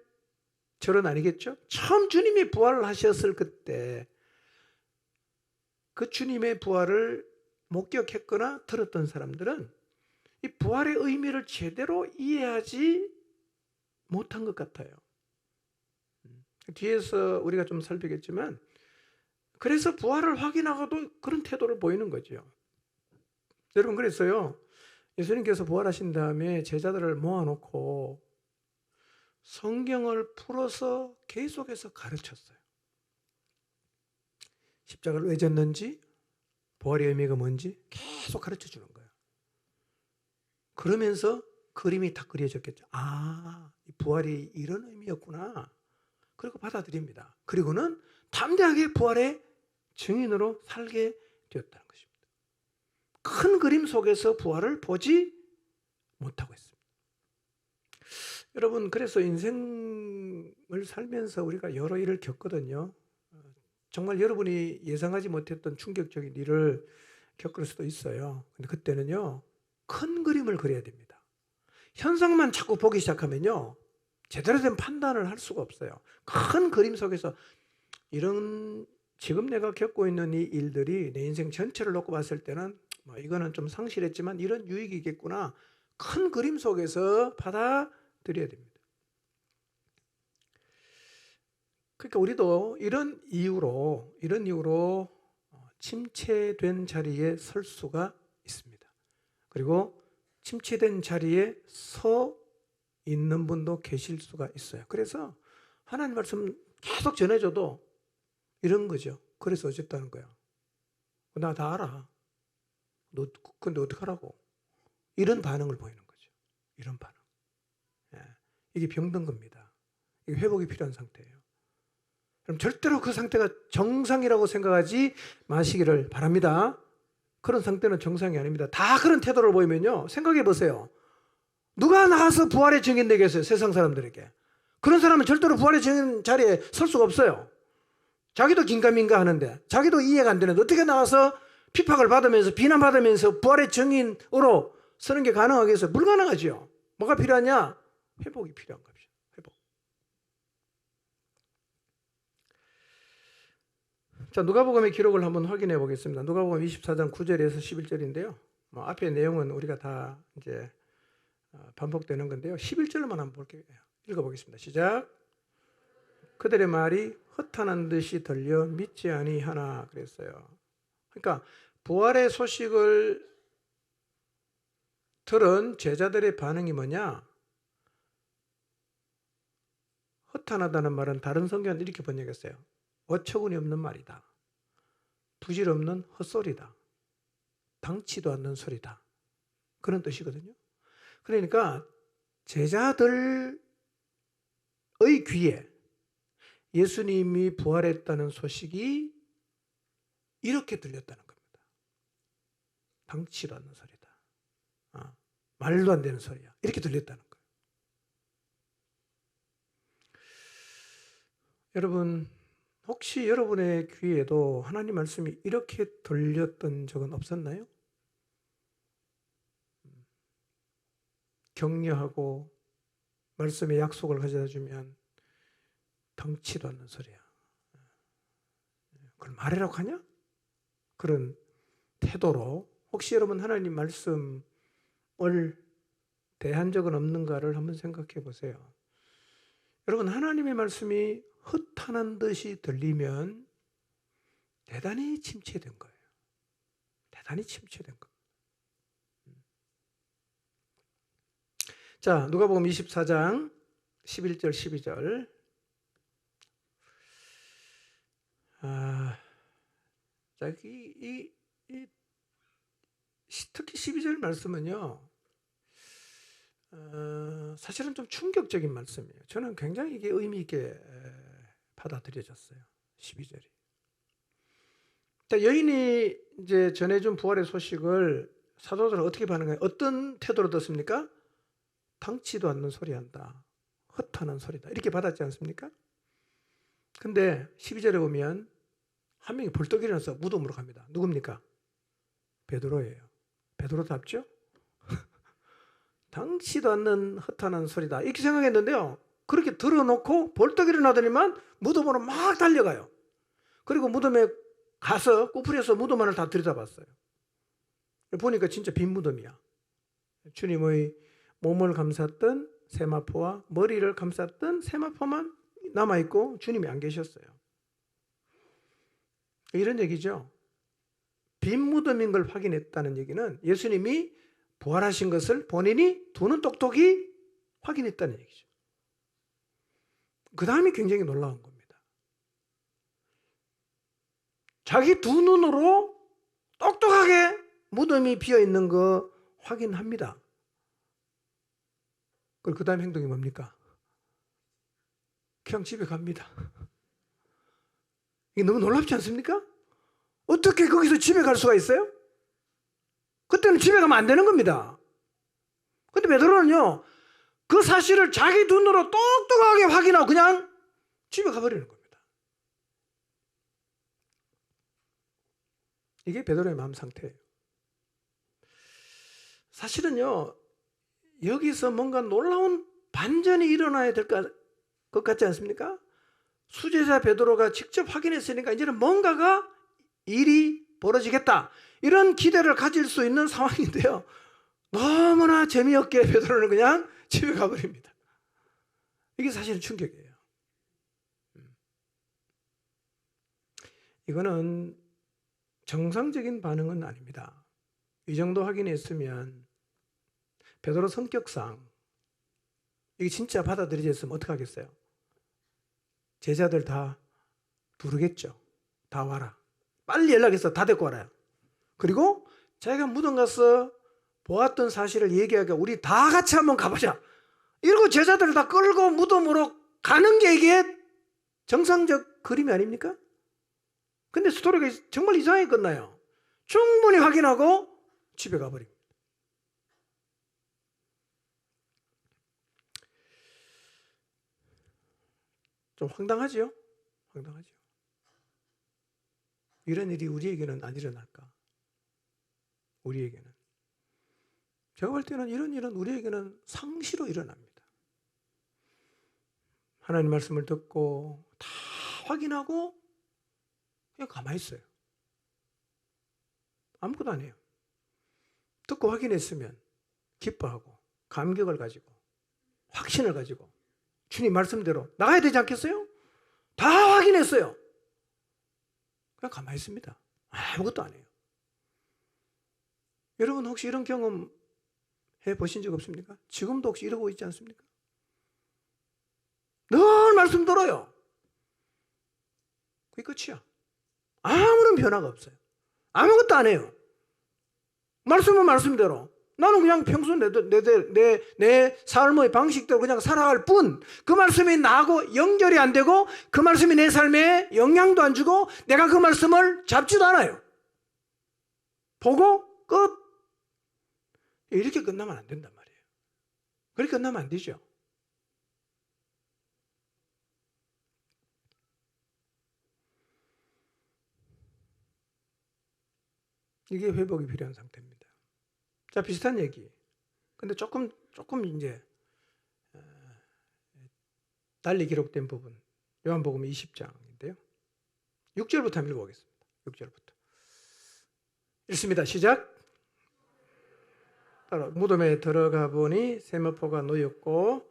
절은 아니겠죠? 처음 주님이 부활을 하셨을 그때 그 주님의 부활을 목격했거나 들었던 사람들은 이 부활의 의미를 제대로 이해하지 못한 것 같아요. 뒤에서 우리가 좀 살피겠지만 그래서 부활을 확인하고도 그런 태도를 보이는 거죠. 여러분 그래서요 예수님께서 부활하신 다음에 제자들을 모아놓고 성경을 풀어서 계속해서 가르쳤어요. 십자가를 왜 졌는지 부활의 의미가 뭔지 계속 가르쳐 주는 거예요. 그러면서 그림이 다 그려졌겠죠. 아, 부활이 이런 의미였구나. 그리고 받아들입니다. 그리고는 담대하게 부활의 증인으로 살게 되었다는 것입니다. 큰 그림 속에서 부활을 보지 못하고 있습니다. 여러분 그래서 인생을 살면서 우리가 여러 일을 겪거든요. 정말 여러분이 예상하지 못했던 충격적인 일을 겪을 수도 있어요. 근데 그때는요 큰 그림을 그려야 됩니다. 현상만 자꾸 보기 시작하면요 제대로 된 판단을 할 수가 없어요. 큰 그림 속에서 이런 지금 내가 겪고 있는 이 일들이 내 인생 전체를 놓고 봤을 때는 이거는 좀 상실했지만 이런 유익이겠구나. 큰 그림 속에서 받아들여야 됩니다. 그러니까 우리도 이런 이유로 침체된 자리에 설 수가 있습니다. 그리고 침체된 자리에 서 있는 분도 계실 수가 있어요. 그래서 하나님 말씀 계속 전해줘도 이런 거죠. 그래서 어쨌다는 거야. 나 다 알아. 너 근데 어떡하라고? 이런 반응을 보이는 거죠. 이런 반응. 이게 병든 겁니다. 이게 회복이 필요한 상태예요. 그럼 절대로 그 상태가 정상이라고 생각하지 마시기를 바랍니다. 그런 상태는 정상이 아닙니다. 다 그런 태도를 보이면요. 생각해 보세요. 누가 나가서 부활의 증인 되겠어요? 세상 사람들에게. 그런 사람은 절대로 부활의 증인 자리에 설 수가 없어요. 자기도 긴가민가 하는데, 자기도 이해가 안 되는데 어떻게 나가서 핍박을 받으면서 비난받으면서 부활의 증인으로 서는 게 가능하겠어요? 불가능하죠. 뭐가 필요하냐? 회복이 필요한 겁니다. 회복. 자, 누가복음의 기록을 한번 확인해 보겠습니다. 누가복음 24장 9절에서 11절인데요. 앞에 내용은 우리가 다 이제 반복되는 건데요. 11절만 한번 볼게요. 읽어보겠습니다. 시작. 그들의 말이 허탄한 듯이 들려 믿지 아니하나 그랬어요. 그러니까 부활의 소식을 들은 제자들의 반응이 뭐냐? 허탄하다는 말은 다른 성경은 이렇게 번역했어요. 어처구니 없는 말이다. 부질없는 헛소리다. 당치도 않는 소리다. 그런 뜻이거든요. 그러니까 제자들의 귀에 예수님이 부활했다는 소식이 이렇게 들렸다는 겁니다. 당치도 않는 소리다. 말도 안 되는 소리야. 이렇게 들렸다는 거예요. 여러분, 혹시 여러분의 귀에도 하나님 말씀이 이렇게 들렸던 적은 없었나요? 격려하고 말씀의 약속을 가져다 주면 덩치도 않는 소리야. 그걸 말이라고 하냐? 그런 태도로 혹시 여러분 하나님 말씀을 대한 적은 없는가를 한번 생각해 보세요. 여러분 하나님의 말씀이 허탄한 듯이 들리면 대단히 침체된 거예요. 대단히 침체된 거예요. 자, 누가복음 24장 11절 12절. 자, 특히 12절 말씀은요, 사실은 좀 충격적인 말씀이에요. 저는 굉장히 이게 의미 있게 받아들여졌어요. 12절이. 여인이 이제 전해준 부활의 소식을 사도들은 어떻게 반응해요? 어떤 태도로 듣습니까? 당치도 않는 소리 한다. 허탄한 소리다. 이렇게 받았지 않습니까? 근데 12절에 보면 한 명이 벌떡 일어나서 무덤으로 갑니다. 누굽니까? 베드로예요. 베드로답죠? 당치도 않는 허탄한 소리다. 이렇게 생각했는데요. 그렇게 들어놓고 벌떡 일어나더니만 무덤으로 막 달려가요. 그리고 무덤에 가서 꾸풀려서 무덤 안을 다 들여다봤어요. 보니까 진짜 빈 무덤이야. 주님의 몸을 감쌌던 세마포와 머리를 감쌌던 세마포만 남아있고 주님이 안 계셨어요. 이런 얘기죠. 빈 무덤인 걸 확인했다는 얘기는 예수님이 부활하신 것을 본인이 두 눈 똑똑히 확인했다는 얘기죠. 그 다음이 굉장히 놀라운 겁니다. 자기 두 눈으로 똑똑하게 무덤이 비어있는 거 확인합니다. 그리고 그 다음 행동이 뭡니까? 그냥 집에 갑니다. 이게 너무 놀랍지 않습니까? 어떻게 거기서 집에 갈 수가 있어요? 그때는 집에 가면 안 되는 겁니다. 근데 베드로는요, 그 사실을 자기 눈으로 똑똑하게 확인하고 그냥 집에 가버리는 겁니다. 이게 베드로의 마음 상태예요. 사실은요, 여기서 뭔가 놀라운 반전이 일어나야 될 것 같지 않습니까? 수제자 베드로가 직접 확인했으니까 이제는 뭔가가 일이 벌어지겠다, 이런 기대를 가질 수 있는 상황인데요, 너무나 재미없게 베드로는 그냥 집에 가버립니다. 이게 사실은 충격이에요. 이거는 정상적인 반응은 아닙니다. 이 정도 확인했으면 베드로 성격상 이게 진짜 받아들여졌으면 어떡하겠어요? 제자들 다 부르겠죠. 다 와라. 빨리 연락해서 다 데리고 와라. 그리고 자기가 무덤 가서 보았던 사실을 얘기하게 우리 다 같이 한번 가보자. 이러고 제자들을 다 끌고 무덤으로 가는 게 이게 정상적 그림이 아닙니까? 근데 스토리가 정말 이상하게 끝나요. 충분히 확인하고 집에 가버립니다. 좀 황당하죠? 황당하죠. 이런 일이 우리에게는 안 일어날까? 우리에게는. 제가 볼 때는 이런 일은 우리에게는 상시로 일어납니다. 하나님 말씀을 듣고 다 확인하고 그냥 가만히 있어요. 아무것도 안 해요. 듣고 확인했으면 기뻐하고 감격을 가지고 확신을 가지고 주님 말씀대로 나가야 되지 않겠어요? 다 확인했어요. 그냥 가만히 있습니다. 아무것도 안 해요. 여러분 혹시 이런 경험 해보신 적 없습니까? 지금도 혹시 이러고 있지 않습니까? 늘 말씀 들어요. 그게 끝이야. 아무런 변화가 없어요. 아무것도 안 해요. 말씀은 말씀대로. 나는 그냥 평소 내 삶의 방식대로 그냥 살아갈 뿐, 그 말씀이 나하고 연결이 안 되고 그 말씀이 내 삶에 영향도 안 주고 내가 그 말씀을 잡지도 않아요. 보고 끝. 이렇게 끝나면 안 된단 말이에요. 그렇게 끝나면 안 되죠. 이게 회복이 필요한 상태입니다. 자, 비슷한 얘기. 근데 조금 이제 달리 기록된 부분. 요한복음 20장인데요. 6절부터 한번 읽어보겠습니다. 6절부터. 읽습니다. 시작. 무덤에 들어가 보니 세마포가 놓였고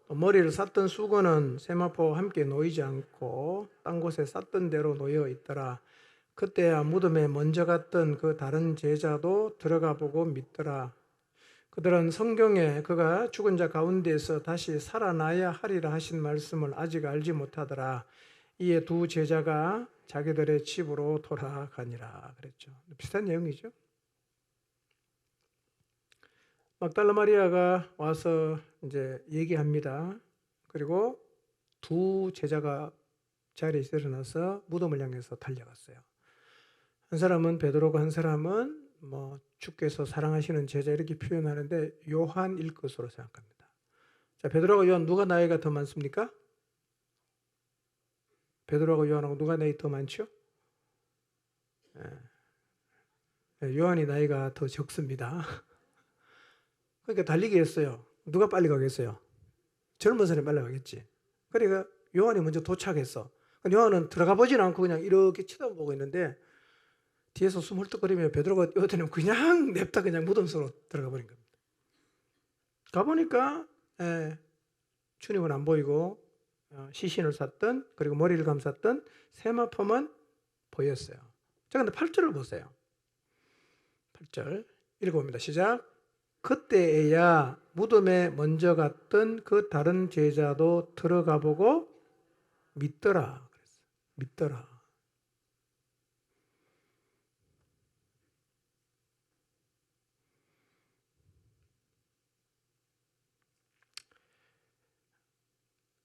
머리를 쌌던 수건은 세마포와 함께 놓이지 않고 딴 곳에 쌌던 대로 놓여 있더라. 그때야 무덤에 먼저 갔던 그 다른 제자도 들어가 보고 믿더라. 그들은 성경에 그가 죽은 자 가운데에서 다시 살아나야 하리라 하신 말씀을 아직 알지 못하더라. 이에 두 제자가 자기들의 집으로 돌아가니라 그랬죠. 비슷한 내용이죠. 막달라 마리아가 와서 이제 얘기합니다. 그리고 두 제자가 자리에서 일어나서 무덤을 향해서 달려갔어요. 한 사람은 베드로고 한 사람은 주께서 사랑하시는 제자 이렇게 표현하는데 요한일 것으로 생각합니다. 자, 베드로하고 요한 누가 나이가 더 많습니까? 베드로하고 요한하고 누가 나이 더 많죠? 요한이 나이가 더 적습니다. 그러니까 달리기 했어요. 누가 빨리 가겠어요? 젊은 사람이 빨리 가겠지. 그러니까 요한이 먼저 도착했어. 요한은 들어가 보진 않고 그냥 이렇게 쳐다보고 있는데 뒤에서 숨 헐떡거리며 베드로가 뛰어드니면 그냥 냅다 그냥 무덤 속으로 들어가 버린 겁니다. 가보니까 주님은 안 보이고 시신을 쌌던 그리고 머리를 감쌌던 세마포만 보였어요. 자, 근데 8절을 보세요. 8절 읽어봅니다. 시작. 그때에야 무덤에 먼저 갔던 그 다른 제자도 들어가 보고 믿더라. 그랬어요. 믿더라.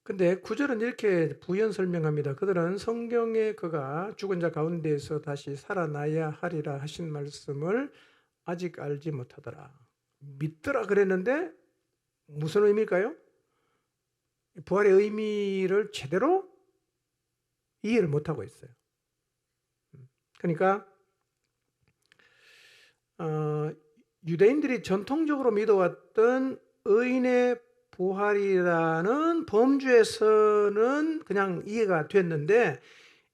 근데 9절은 이렇게 부연 설명합니다. 그들은 성경에 그가 죽은 자 가운데에서 다시 살아나야 하리라 하신 말씀을 아직 알지 못하더라. 믿더라 그랬는데 무슨 의미일까요? 부활의 의미를 제대로 이해를 못하고 있어요. 그러니까 유대인들이 전통적으로 믿어왔던 의인의 부활이라는 범주에서는 그냥 이해가 됐는데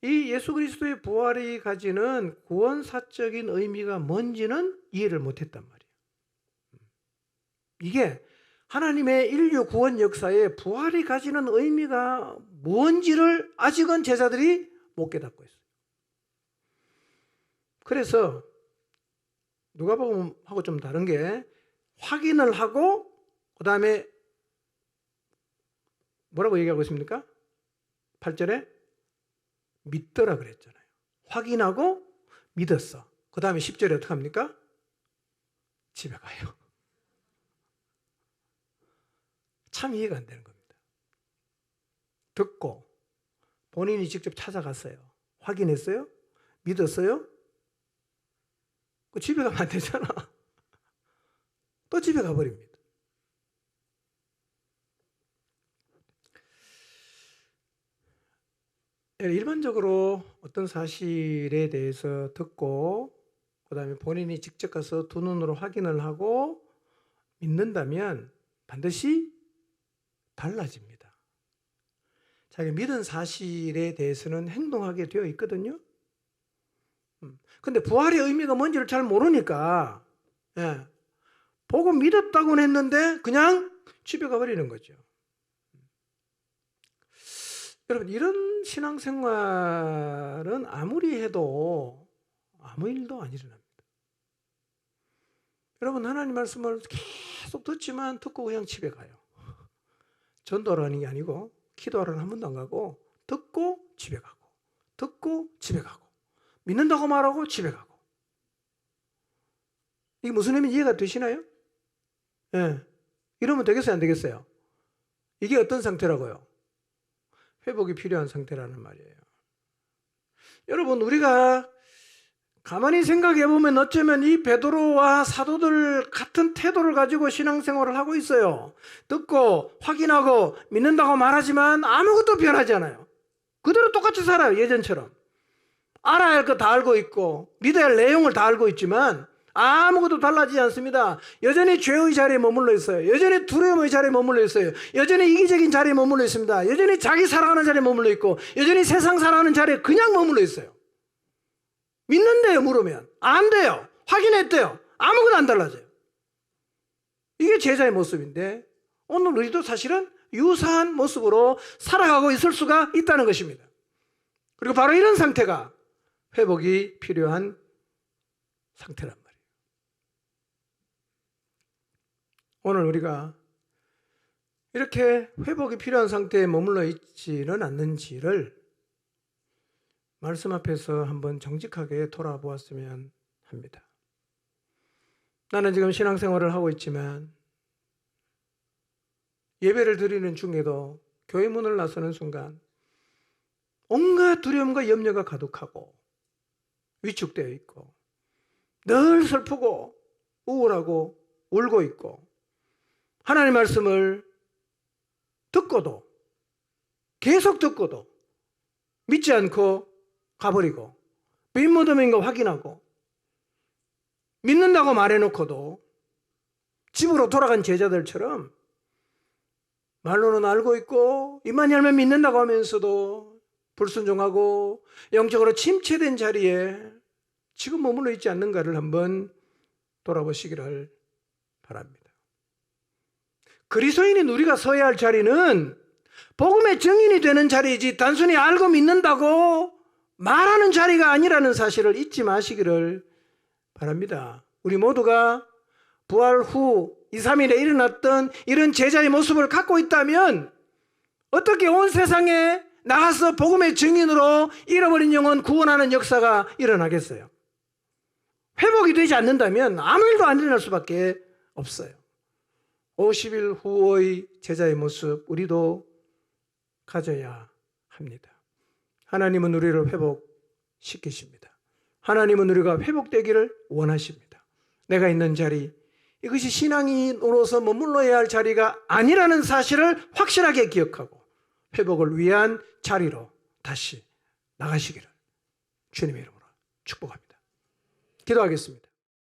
이 예수 그리스도의 부활이 가지는 구원사적인 의미가 뭔지는 이해를 못했단 말이에요. 이게 하나님의 인류 구원 역사에 부활이 가지는 의미가 뭔지를 아직은 제자들이 못 깨닫고 있어요. 그래서 누가복음하고 좀 다른 게 확인을 하고 그 다음에 뭐라고 얘기하고 있습니까? 8절에 믿더라 그랬잖아요. 확인하고 믿었어. 그 다음에 10절에 어떻게 합니까? 집에 가요. 참 이해가 안 되는 겁니다. 듣고 본인이 직접 찾아갔어요. 확인했어요? 믿었어요? 집에 가면 안 되잖아. 또 집에 가버립니다. 일반적으로 어떤 사실에 대해서 듣고 그 다음에 본인이 직접 가서 두 눈으로 확인을 하고 믿는다면 반드시 달라집니다. 자기 믿은 사실에 대해서는 행동하게 되어 있거든요. 근데 부활의 의미가 뭔지를 잘 모르니까 보고 믿었다고는 했는데 그냥 집에 가버리는 거죠. 여러분, 이런 신앙생활은 아무리 해도 아무 일도 안 일어납니다. 여러분, 하나님 말씀을 계속 듣지만 듣고 그냥 집에 가요. 전도하라는 게 아니고 기도하라는 한 번도 안 가고 듣고 집에 가고 듣고 집에 가고 믿는다고 말하고 집에 가고. 이게 무슨 의미인지 이해가 되시나요? 이러면 되겠어요, 안 되겠어요? 이게 어떤 상태라고요? 회복이 필요한 상태라는 말이에요. 여러분, 우리가 가만히 생각해 보면 어쩌면 이 베드로와 사도들 같은 태도를 가지고 신앙생활을 하고 있어요. 듣고 확인하고 믿는다고 말하지만 아무것도 변하지 않아요. 그대로 똑같이 살아요, 예전처럼. 알아야 할 거 다 알고 있고 믿어야 할 내용을 다 알고 있지만 아무것도 달라지지 않습니다. 여전히 죄의 자리에 머물러 있어요. 여전히 두려움의 자리에 머물러 있어요. 여전히 이기적인 자리에 머물러 있습니다. 여전히 자기 사랑하는 자리에 머물러 있고 여전히 세상 사랑하는 자리에 그냥 머물러 있어요. 믿는데요, 물으면 안 돼요. 확인했대요. 아무것도 안 달라져요. 이게 제자의 모습인데 오늘 우리도 사실은 유사한 모습으로 살아가고 있을 수가 있다는 것입니다. 그리고 바로 이런 상태가 회복이 필요한 상태란 말이에요. 오늘 우리가 이렇게 회복이 필요한 상태에 머물러 있지는 않는지를 말씀 앞에서 한번 정직하게 돌아보았으면 합니다. 나는 지금 신앙생활을 하고 있지만 예배를 드리는 중에도 교회 문을 나서는 순간 온갖 두려움과 염려가 가득하고 위축되어 있고 늘 슬프고 우울하고 울고 있고 하나님의 말씀을 듣고도 계속 듣고도 믿지 않고 가버리고 빈무덤인가 확인하고 믿는다고 말해놓고도 집으로 돌아간 제자들처럼 말로는 알고 있고 입만 열면 믿는다고 하면서도 불순종하고 영적으로 침체된 자리에 지금 머물러 있지 않는가를 한번 돌아보시기를 바랍니다. 그리스도인인 우리가 서야 할 자리는 복음의 증인이 되는 자리이지 단순히 알고 믿는다고 말하는 자리가 아니라는 사실을 잊지 마시기를 바랍니다. 우리 모두가 부활 후 2, 3일에 일어났던 이런 제자의 모습을 갖고 있다면 어떻게 온 세상에 나가서 복음의 증인으로 잃어버린 영혼 구원하는 역사가 일어나겠어요? 회복이 되지 않는다면 아무 일도 안 일어날 수밖에 없어요. 50일 후의 제자의 모습 우리도 가져야 합니다. 하나님은 우리를 회복시키십니다. 하나님은 우리가 회복되기를 원하십니다. 내가 있는 자리, 이것이 신앙인으로서 머물러야 할 자리가 아니라는 사실을 확실하게 기억하고 회복을 위한 자리로 다시 나가시기를 주님의 이름으로 축복합니다. 기도하겠습니다.